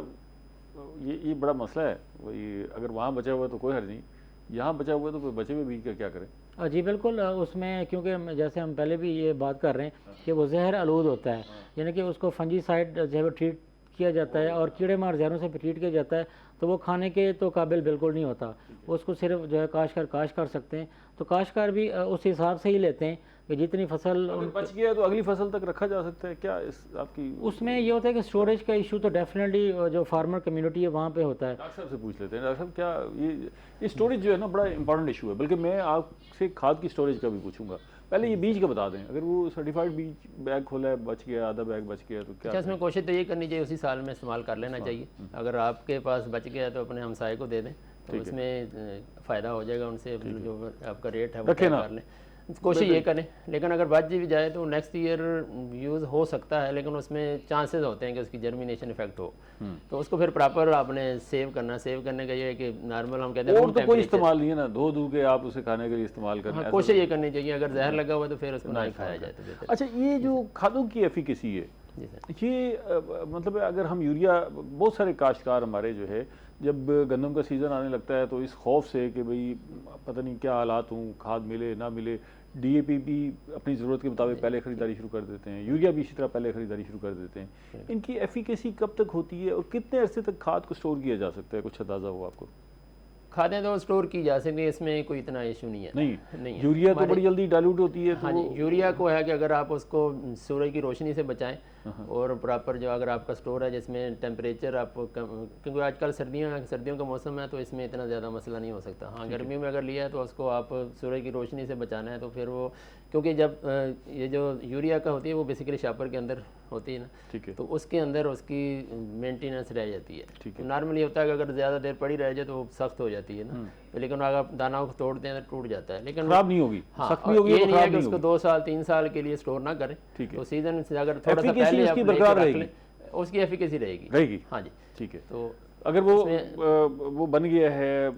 ये बड़ा मसला है? ये अगर वहाँ बचा हुआ है तो कोई हर्ज नहीं, यहाँ बचा हुआ है तो कोई बचे हुए बीज का क्या करें? जी बिल्कुल, उसमें क्योंकि जैसे हम पहले भी ये बात कर रहे हैं कि वो जहर आलूद होता है, यानी कि उसको फंजीसाइड जो है वो ट्रीट किया जाता है और कीड़े मार जहरों से ट्रीट किया जाता है, तो वो खाने के तो काबिल बिल्कुल नहीं होता। उसको सिर्फ जो है काश्त कर सकते हैं। तो काश्तकार भी उस हिसाब से ही लेते हैं कि जितनी फसल अगर बच गया तो अगली फसल तक रखा जा सकता है क्या इस आपकी? उसमें ये होता है कि स्टोरेज का इशू तो डेफिनेटली जो फार्मर कम्युनिटी है वहाँ पे होता है। डॉक्टर साहब से पूछ लेते हैं। डॉक्टर साहब, क्या ये स्टोरेज जो है ना बड़ा इंपॉर्टेंट इशू है, बल्कि मैं आपसे खाद की स्टोरेज का भी पूछूंगा। पहले ये बीज का बता दें, अगर वो सर्टिफाइड बीज बैग खोला है, बच गया, आधा बैग बच गया तो क्या? अच्छा, इसमें कोशिश तो ये करनी चाहिए उसी साल में इस्तेमाल कर लेना चाहिए। अगर आपके पास बच गया तो अपने हमसाये को दे दें, तो उसमें फ़ायदा हो जाएगा उनसे, जो आपका रेट है वो तय कर लें। कोशिश ये करें, लेकिन अगर बच भी जाए तो नेक्स्ट ईयर यूज़ हो सकता है, लेकिन उसमें चांसेस होते हैं कि उसकी जर्मिनेशन इफेक्ट हो, तो उसको फिर प्रॉपर आपने सेव करने का ये है कि नॉर्मल हम कहते हैं और तो कोई इस्तेमाल नहीं है ना, धो के आप उसे खाने के लिए इस्तेमाल करना। हाँ, कोशिश ये करनी चाहिए, अगर जहर लगा हुआ तो फिर उसको ना ही खाया जाए तो बेहतर। अच्छा, ये जो खादों की एफिकेसी है, ये मतलब अगर हम यूरिया, बहुत सारे काश्तकार हमारे जो है जब गंदम का सीज़न आने लगता है तो इस खौफ से कि भाई पता नहीं क्या हालात हों, खाद मिले ना मिले, डीएपी भी अपनी ज़रूरत के मुताबिक पहले ख़रीदारी शुरू कर देते हैं, यूरिया भी इसी तरह पहले ख़रीदारी शुरू कर देते हैं। इनकी एफिकेसी कब तक होती है और कितने अरसे तक खाद को स्टोर किया जा सकता है, कुछ अंदाज़ा हो आपको? खादें तो स्टोर की जा सकती है, इसमें कोई इतना इशू नहीं है। नहीं यूरिया तो बड़ी जल्दी डाइल्यूट होती है। हाँ जी, यूरिया को है कि अगर आप उसको सूरज की रोशनी से बचाएं और प्रॉपर जो अगर आपका स्टोर है जिसमें टेम्परेचर आप क्योंकि आजकल सर्दियों का मौसम है तो इसमें इतना ज़्यादा मसला नहीं हो सकता। हाँ, गर्मियों में अगर लिया है तो उसको आप सूरज की रोशनी से बचाना है, तो फिर वो, क्योंकि जब ये जो यूरिया का होती है वो बेसिकली शापर के अंदर होती है ना, ठीक है, तो उसके अंदर उसकी मेंटेनेंस रह जाती है। ठीक है। नॉर्मली होता है कि अगर ज़्यादा देर पड़ी रह जाए तो सख्त हो जाती है ना, लेकिन अगर आप दाना को तोड़ते हैं तो टूट जाता है, लेकिन खराब नहीं होगी। हाँ, सख्त भी होगी ये तो नहीं है खराब कि नहीं उसको 2 साल 3 साल के लिए स्टोर ना करें। ठीक है। तो सीजन से अगर थोड़ा सा Efficacy पहले उसकी आप बरकरार लेके रख रहेगी। लें, उसकी एफिकेसी रहेगी। हाँ जी, ठीक है। तो अगर वो बन गया है,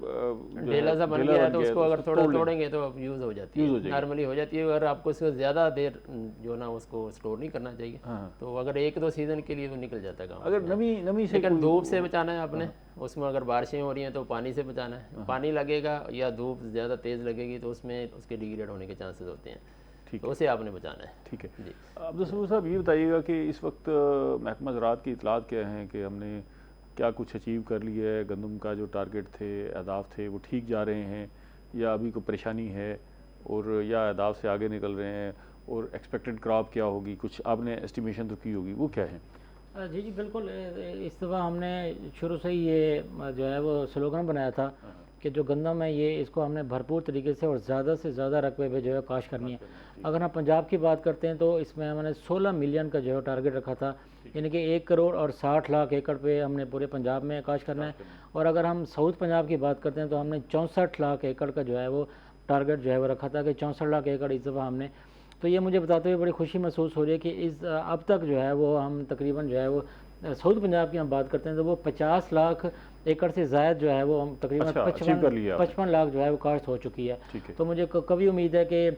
ढेला सा बन गया है तो उसको अगर थोड़ा तोड़ेंगे तो अब यूज़ हो जाती है, नॉर्मली हो जाती है। अगर आपको उसको ज़्यादा देर जो ना उसको स्टोर नहीं करना चाहिए, तो अगर 1-2 सीज़न के लिए तो निकल जाता है काम। अगर नमी से, लेकिन धूप से बचाना है आपने, उसमें अगर बारिशें हो रही हैं तो पानी से बचाना है। पानी लगेगा या धूप ज़्यादा तेज़ लगेगी तो उसमें उसके डिग्रेड होने के चांसेस होते हैं, तो उसे आपने बचाना है। ठीक है जी। अब्दुल साहब, ये बताइएगा कि इस वक्त महकमा ज़राअत की इतलात क्या हैं कि हमने क्या कुछ अचीव कर लिया है, गंदम का जो टारगेट थे, अहदाफ थे, वो ठीक जा रहे हैं या अभी कोई परेशानी है, और या अहदाफ से आगे निकल रहे हैं, और एक्सपेक्टेड क्रॉप क्या होगी, कुछ आपने एस्टिमेशन तो की होगी, वो क्या है? जी जी बिल्कुल। इस दफ़ा हमने शुरू से ही ये जो है वो स्लोगन बनाया था कि जो गंदम है ये इसको हमने भरपूर तरीके से और ज़्यादा से ज़्यादा रकबे पे जो है काश करनी है। अगर हम पंजाब की बात करते हैं तो इसमें हमने 16 मिलियन का जो है टारगेट रखा था, यानी कि 1 करोड़ और 60 लाख एकड़ पे हमने पूरे पंजाब में काश करना है। और अगर हम साउथ पंजाब की बात करते हैं तो हमने 64 लाख एकड़ का जो है वो टारगेट जो है वो रखा था कि 64 लाख एकड़ इस दफ़ा हमने। तो ये मुझे बताते हुए बड़ी खुशी महसूस हो रही है कि इस अब तक जो है वो हम तकरीबन जो है वो साउथ पंजाब की हम बात करते हैं तो वो 50 लाख एकड़ से ज़ायद जो है वो हम तकरीबन 55 लाख जो है वो काश्त हो चुकी है। तो मुझे कभी उम्मीद है कि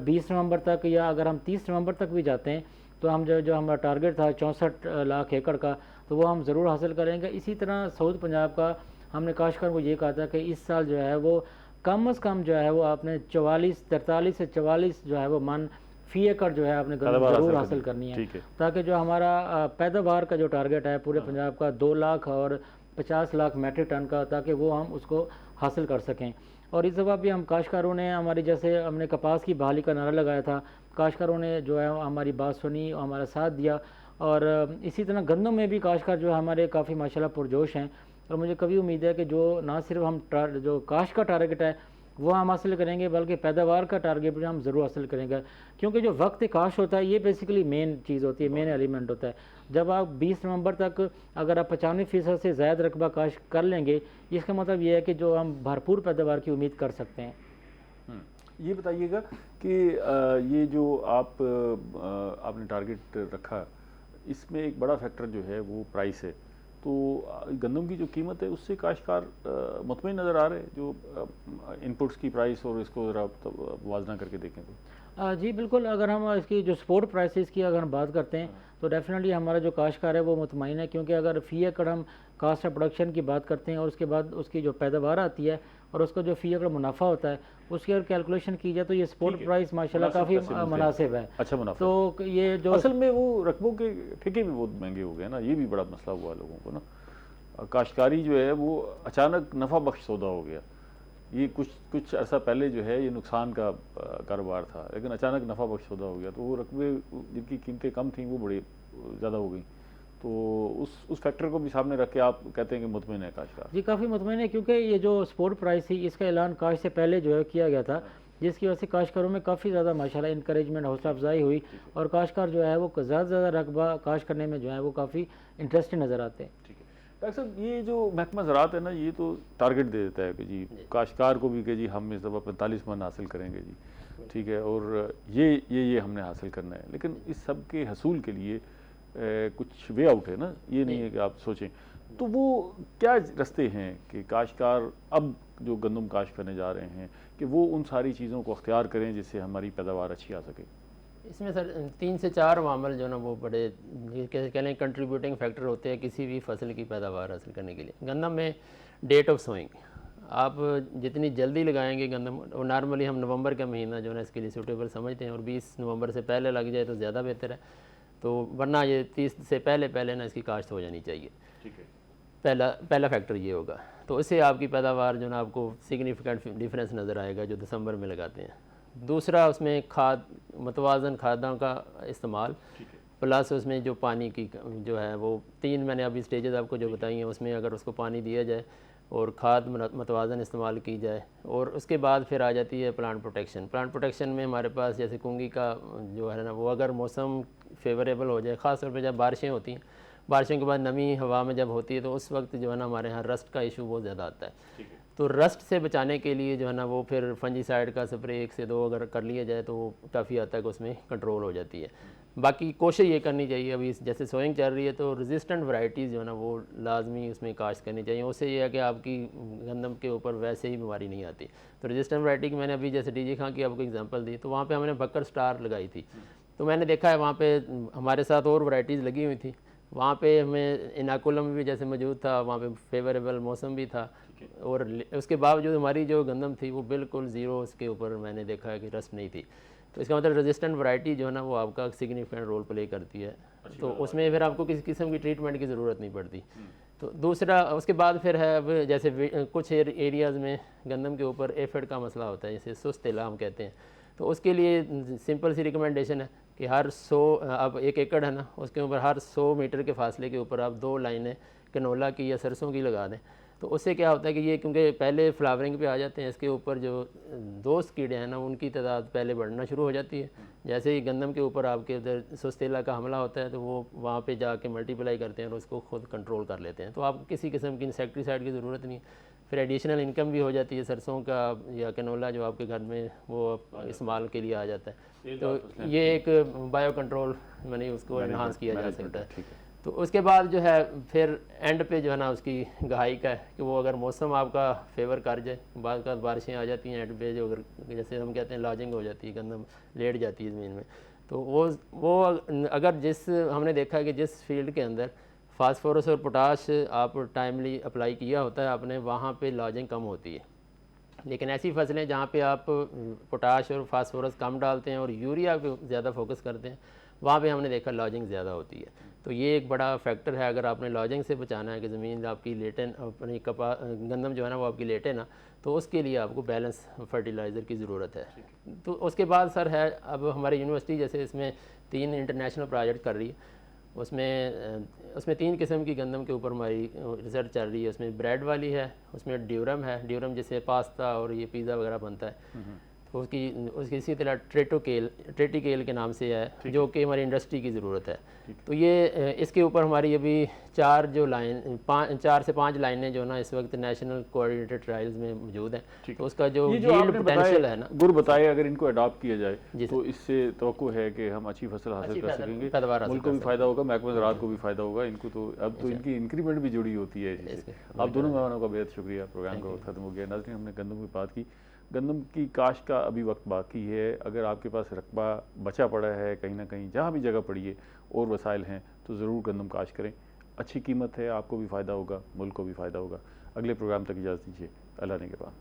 20 नवंबर तक, या अगर हम 30 नवंबर तक भी जाते हैं तो हम जो हमारा टारगेट था 64 लाख एकड़ का, तो वो हम ज़रूर हासिल करेंगे। इसी तरह साउथ पंजाब का हमने काश्तकार को ये कहा था कि इस साल जो है वो कम अज़ कम जो है वो आपने 43 से 44 जो है वो मन फी एकड़ जो है आपने ज़रूर हासिल करनी है, ताकि जो हमारा पैदावार का जो टारगेट है पूरे पंजाब का 2 लाख और 50 लाख मैट्रिक टन का, ताकि वो हम उसको हासिल कर सकें। और इस दफ़ा भी हम काश्तकारों ने हमारी, जैसे हमने कपास की बहाली का नारा लगाया था, काश्तकारों ने जो है हमारी बात सुनी और हमारा साथ दिया। और इसी तरह गंदम में भी काश्तकार जो है हमारे काफ़ी माशाल्लाह पुरजोश हैं। और मुझे कभी उम्मीद है कि जो ना सिर्फ हम जो काश्त का टारगेट है वो हम हासिल करेंगे, बल्कि पैदावार का टारगेट भी हम ज़रूर हासिल करेंगे, क्योंकि जो वक्त काश होता है ये बेसिकली मेन चीज़ होती है, मेन एलिमेंट होता है। जब आप 20 नवंबर तक अगर आप 95% से ज़्यादा रकबा काश कर लेंगे, इसका मतलब ये है कि जो हम भरपूर पैदावार की उम्मीद कर सकते हैं। ये बताइएगा कि ये जो आपने टारगेट रखा, इसमें एक बड़ा फैक्टर जो है वो प्राइस है, तो गंदम की जो कीमत है उससे काश्तकार मुतमईन नज़र आ रहे हैं, जो इनपुट्स की प्राइस और इसको ज़रा वाजना करके देखें तो? जी बिल्कुल। अगर हम इसकी जो सपोर्ट प्राइसेस की अगर हम बात करते हैं तो डेफिनेटली हमारा जो काश्तकार है वो मुतमईन है, क्योंकि अगर फ़ी एकड़ हम कास्ट ऑफ प्रोडक्शन की बात करते हैं और उसके बाद उसकी जो पैदावार आती है और उसका जो फ़ी एकड़ मुनाफा होता है उसकी अगर कैलकुलेशन की जाए तो ये सपोर्ट प्राइस माशाल्लाह काफ़ी मुनासिब है। अच्छा मुनाफा। तो ये जो असल में वो रकबों के ठेके भी बहुत महंगे हो गए ना, ये भी बड़ा मसला हुआ लोगों को ना। काश्तकारी जो है वो अचानक नफ़ा बख्श सौदा हो गया, ये कुछ अर्सा पहले जो है ये नुकसान का कारोबार था, लेकिन अचानक नफ़ा बख्श सौदा हो गया, तो वो रकबे जिनकी कीमतें कम थी वो बड़ी ज़्यादा हो गई। तो उस फैक्टर को भी सामने रख के आप कहते हैं कि मुतमिन है काश्तकार? जी काफ़ी मुतमईन है, क्योंकि ये जो स्पोर्ट प्राइस थी इसका ऐलान काश से पहले जो है किया गया था, जिसकी वजह से काश्तकारों में काफ़ी ज़्यादा माशाल्लाह इंकरेजमेंट, हौसला अफजाई हुई और काश्तकार जो है वो ज़्यादा से ज़्यादा रकबा काश्त करने में जो है वो काफ़ी इंटरेस्टेड नज़र आते हैं। ठीक है डॉक्टर साहब, ये जो महकमा ज़राअत है ना, ये तो टारगेट दे देता है कि जी काश्तकार को भी कि जी हम इस दफ़ा 45 मन हासिल करेंगे जी, ठीक है, और ये हमने हासिल करना है, लेकिन इस सब के हसूल के लिए कुछ वे आउट है ना, ये नहीं है कि आप सोचें। तो वो क्या रास्ते हैं कि काश्तकार अब जो गंदम काश्त करने जा रहे हैं कि वो उन सारी चीज़ों को अख्तियार करें जिससे हमारी पैदावार अच्छी आ सके? इसमें सर 3 से 4 मामल जो ना वो बड़े कह लें कंट्रीब्यूटिंग फैक्टर होते हैं किसी भी फसल की पैदावार हासिल करने के लिए। गंदम में डेट ऑफ सोइंग, आप जितनी जल्दी लगाएंगे गंदम, और नॉर्मली हम नवंबर का महीना जो है इसके लिए सूटेबल समझते हैं, और 20 नवंबर से पहले लग जाए तो ज़्यादा बेहतर है, तो वरना ये 30 से पहले ना इसकी काश्त हो जानी चाहिए। ठीक है, पहला फैक्टर ये होगा, तो इससे आपकी पैदावार जो ना आपको सिग्निफिकेंट डिफरेंस नज़र आएगा जो दिसंबर में लगाते हैं। दूसरा, उसमें खाद, मतवाजन खादों का इस्तेमाल, प्लस उसमें जो पानी की जो है वो 3 मैंने अभी स्टेजेस आपको जो बताई हैं, उसमें अगर उसको पानी दिया जाए और खाद मतवाजन इस्तेमाल की जाए, और उसके बाद फिर आ जाती है प्लांट प्रोटेक्शन। प्लांट प्रोटेक्शन में हमारे पास जैसे कुंगी का जो है ना वो अगर मौसम फेवरेबल हो जाए, ख़ास तौर पर जब बारिशें होती हैं, बारिशों के बाद नमी हवा में जब होती है तो उस वक्त जो है ना हमारे यहाँ रस्ट का इशू बहुत ज़्यादा आता है। तो रस्ट से बचाने के लिए जो है ना वो फिर फंजीसाइड का स्प्रे 1 से 2 अगर कर लिया जाए तो काफ़ी हद तक उसमें कंट्रोल हो जाती है। बाकी कोशिश ये करनी चाहिए, अभी जैसे सोइंग चल रही है तो रेजिस्टेंट वैरायटीज़ जो है ना वो लाजमी उसमें काश्त करनी चाहिए। उससे ये है कि आपकी गंदम के ऊपर वैसे ही बीमारी नहीं आती। तो रेजिस्टेंट वैरायटी की मैंने अभी जैसे डीजे खां की आपको एग्जांपल दी, तो वहाँ पे हमने बकर स्टार लगाई थी, तो मैंने देखा है वहाँ पे हमारे साथ और वैरायटीज़ लगी हुई थी, वहाँ पे हमें इनाकुलम भी जैसे मौजूद था, वहाँ पे फेवरेबल मौसम भी था, और उसके बावजूद हमारी जो गंदम थी वो बिल्कुल ज़ीरो, उसके ऊपर मैंने देखा है कि रस्ट नहीं थी। तो इसका मतलब रेजिस्टेंट वैरायटी जो है ना वो आपका सिग्निफिकेंट रोल प्ले करती है, तो उसमें फिर आपको किसी किस्म की ट्रीटमेंट की ज़रूरत नहीं पड़ती। तो दूसरा, उसके बाद फिर है अब जैसे कुछ एरियाज़ में गंदम के ऊपर एफिड का मसला होता है, जैसे सुस्त इला हम कहते हैं, तो उसके लिए सिंपल सी रिकमेंडेशन है कि हर 100 अब 1 एकड़ है ना, उसके ऊपर हर 100 मीटर के फासले के ऊपर आप 2 लाइनें कनोला की या सरसों की लगा दें। तो उससे क्या होता है कि ये क्योंकि पहले फ्लावरिंग पे आ जाते हैं, इसके ऊपर जो दोस्त कीड़े हैं ना उनकी तादाद पहले बढ़ना शुरू हो जाती है। जैसे ही गंदम के ऊपर आपके उधर सुस्तेला का हमला होता है तो वो वहाँ पे जाके मल्टीप्लाई करते हैं और उसको खुद कंट्रोल कर लेते हैं, तो आपको किसी किस्म की इंसेक्टिसाइड की ज़रूरत नहीं है। फिर एडिशनल इनकम भी हो जाती है, सरसों का या कैनोला जो आपके घर में वो इस्तेमाल के लिए आ जाता है, तो ये एक बायो कंट्रोल मैंने उसको इन्हांस किया जा सकता है। तो उसके बाद जो है फिर एंड पे जो है ना उसकी गहाई का है कि वो अगर मौसम आपका फेवर कर जाए, बाद बारिशें आ जाती हैं एंड पे, जो अगर जैसे हम कहते हैं लॉजिंग हो जाती है, गंदम लेट जाती है ज़मीन में, तो वो अगर जिस हमने देखा है कि जिस फील्ड के अंदर फास्फोरस और पोटाश आप टाइमली अप्लाई किया होता है आपने, वहाँ पे लॉजिंग कम होती है। लेकिन ऐसी फसलें जहाँ पे आप पोटाश और फास्फोरस कम डालते हैं और यूरिया पे ज़्यादा फोकस करते हैं, वहाँ पे हमने देखा लॉजिंग ज़्यादा होती है। तो ये एक बड़ा फैक्टर है, अगर आपने लॉजिंग से बचाना है कि ज़मीन आपकी लेटे, अपनी गंदम जो है ना वो आपकी लेटे ना, तो उसके लिए आपको बैलेंस फर्टिलाइज़र की ज़रूरत है। तो उसके बाद सर है, अब हमारी यूनिवर्सिटी जैसे इसमें 3 इंटरनेशनल प्रोजेक्ट कर रही है, उसमें 3 किस्म की गंदम के ऊपर हमारी रिसर्च चल रही है। उसमें ब्रेड वाली है, उसमें ड्यूरम है, ड्यूरम जिससे पास्ता और ये पिज़्ज़ा वगैरह बनता है, तो उसकी इसी तरह ट्रेटिकेल के नाम से है जो कि हमारी इंडस्ट्री की ज़रूरत है। तो ये इसके ऊपर हमारी अभी 4 से 5 लाइनें जो ना इस वक्त नेशनल कोऑर्डिनेटेड ट्रायल्स में मौजूद हैं। तो उसका जो यील्ड पोटेंशियल है ना, गुर बताए, अगर इनको अडॉप्ट किया जाए तो इससे तवक्को है कि हम अच्छी फसल हासिल कर सकेंगे, मुल्क को भी फ़ायदा होगा, महकमा ज़राअत को भी फ़ायदा होगा। इनको तो अब तो इनकी इंक्रीमेंट भी जुड़ी होती है इससे। आप दोनों मेहमानों का बेहद शुक्रिया। प्रोग्राम का वक्त खत्म हो गया। नाज़रीन, हमने गंदम की बात की, गंदम की काश्त का अभी वक्त बाकी है। अगर आपके पास रकबा बचा पड़ा है कहीं ना कहीं, जहाँ भी जगह पड़ी है और वसाइल हैं, तो ज़रूर गंदम काश्त करें। अच्छी कीमत है, आपको भी फ़ायदा होगा, मुल्क को भी फ़ायदा होगा। अगले प्रोग्राम तक इजाज़त दीजिए। अल्लाह ने के बाद।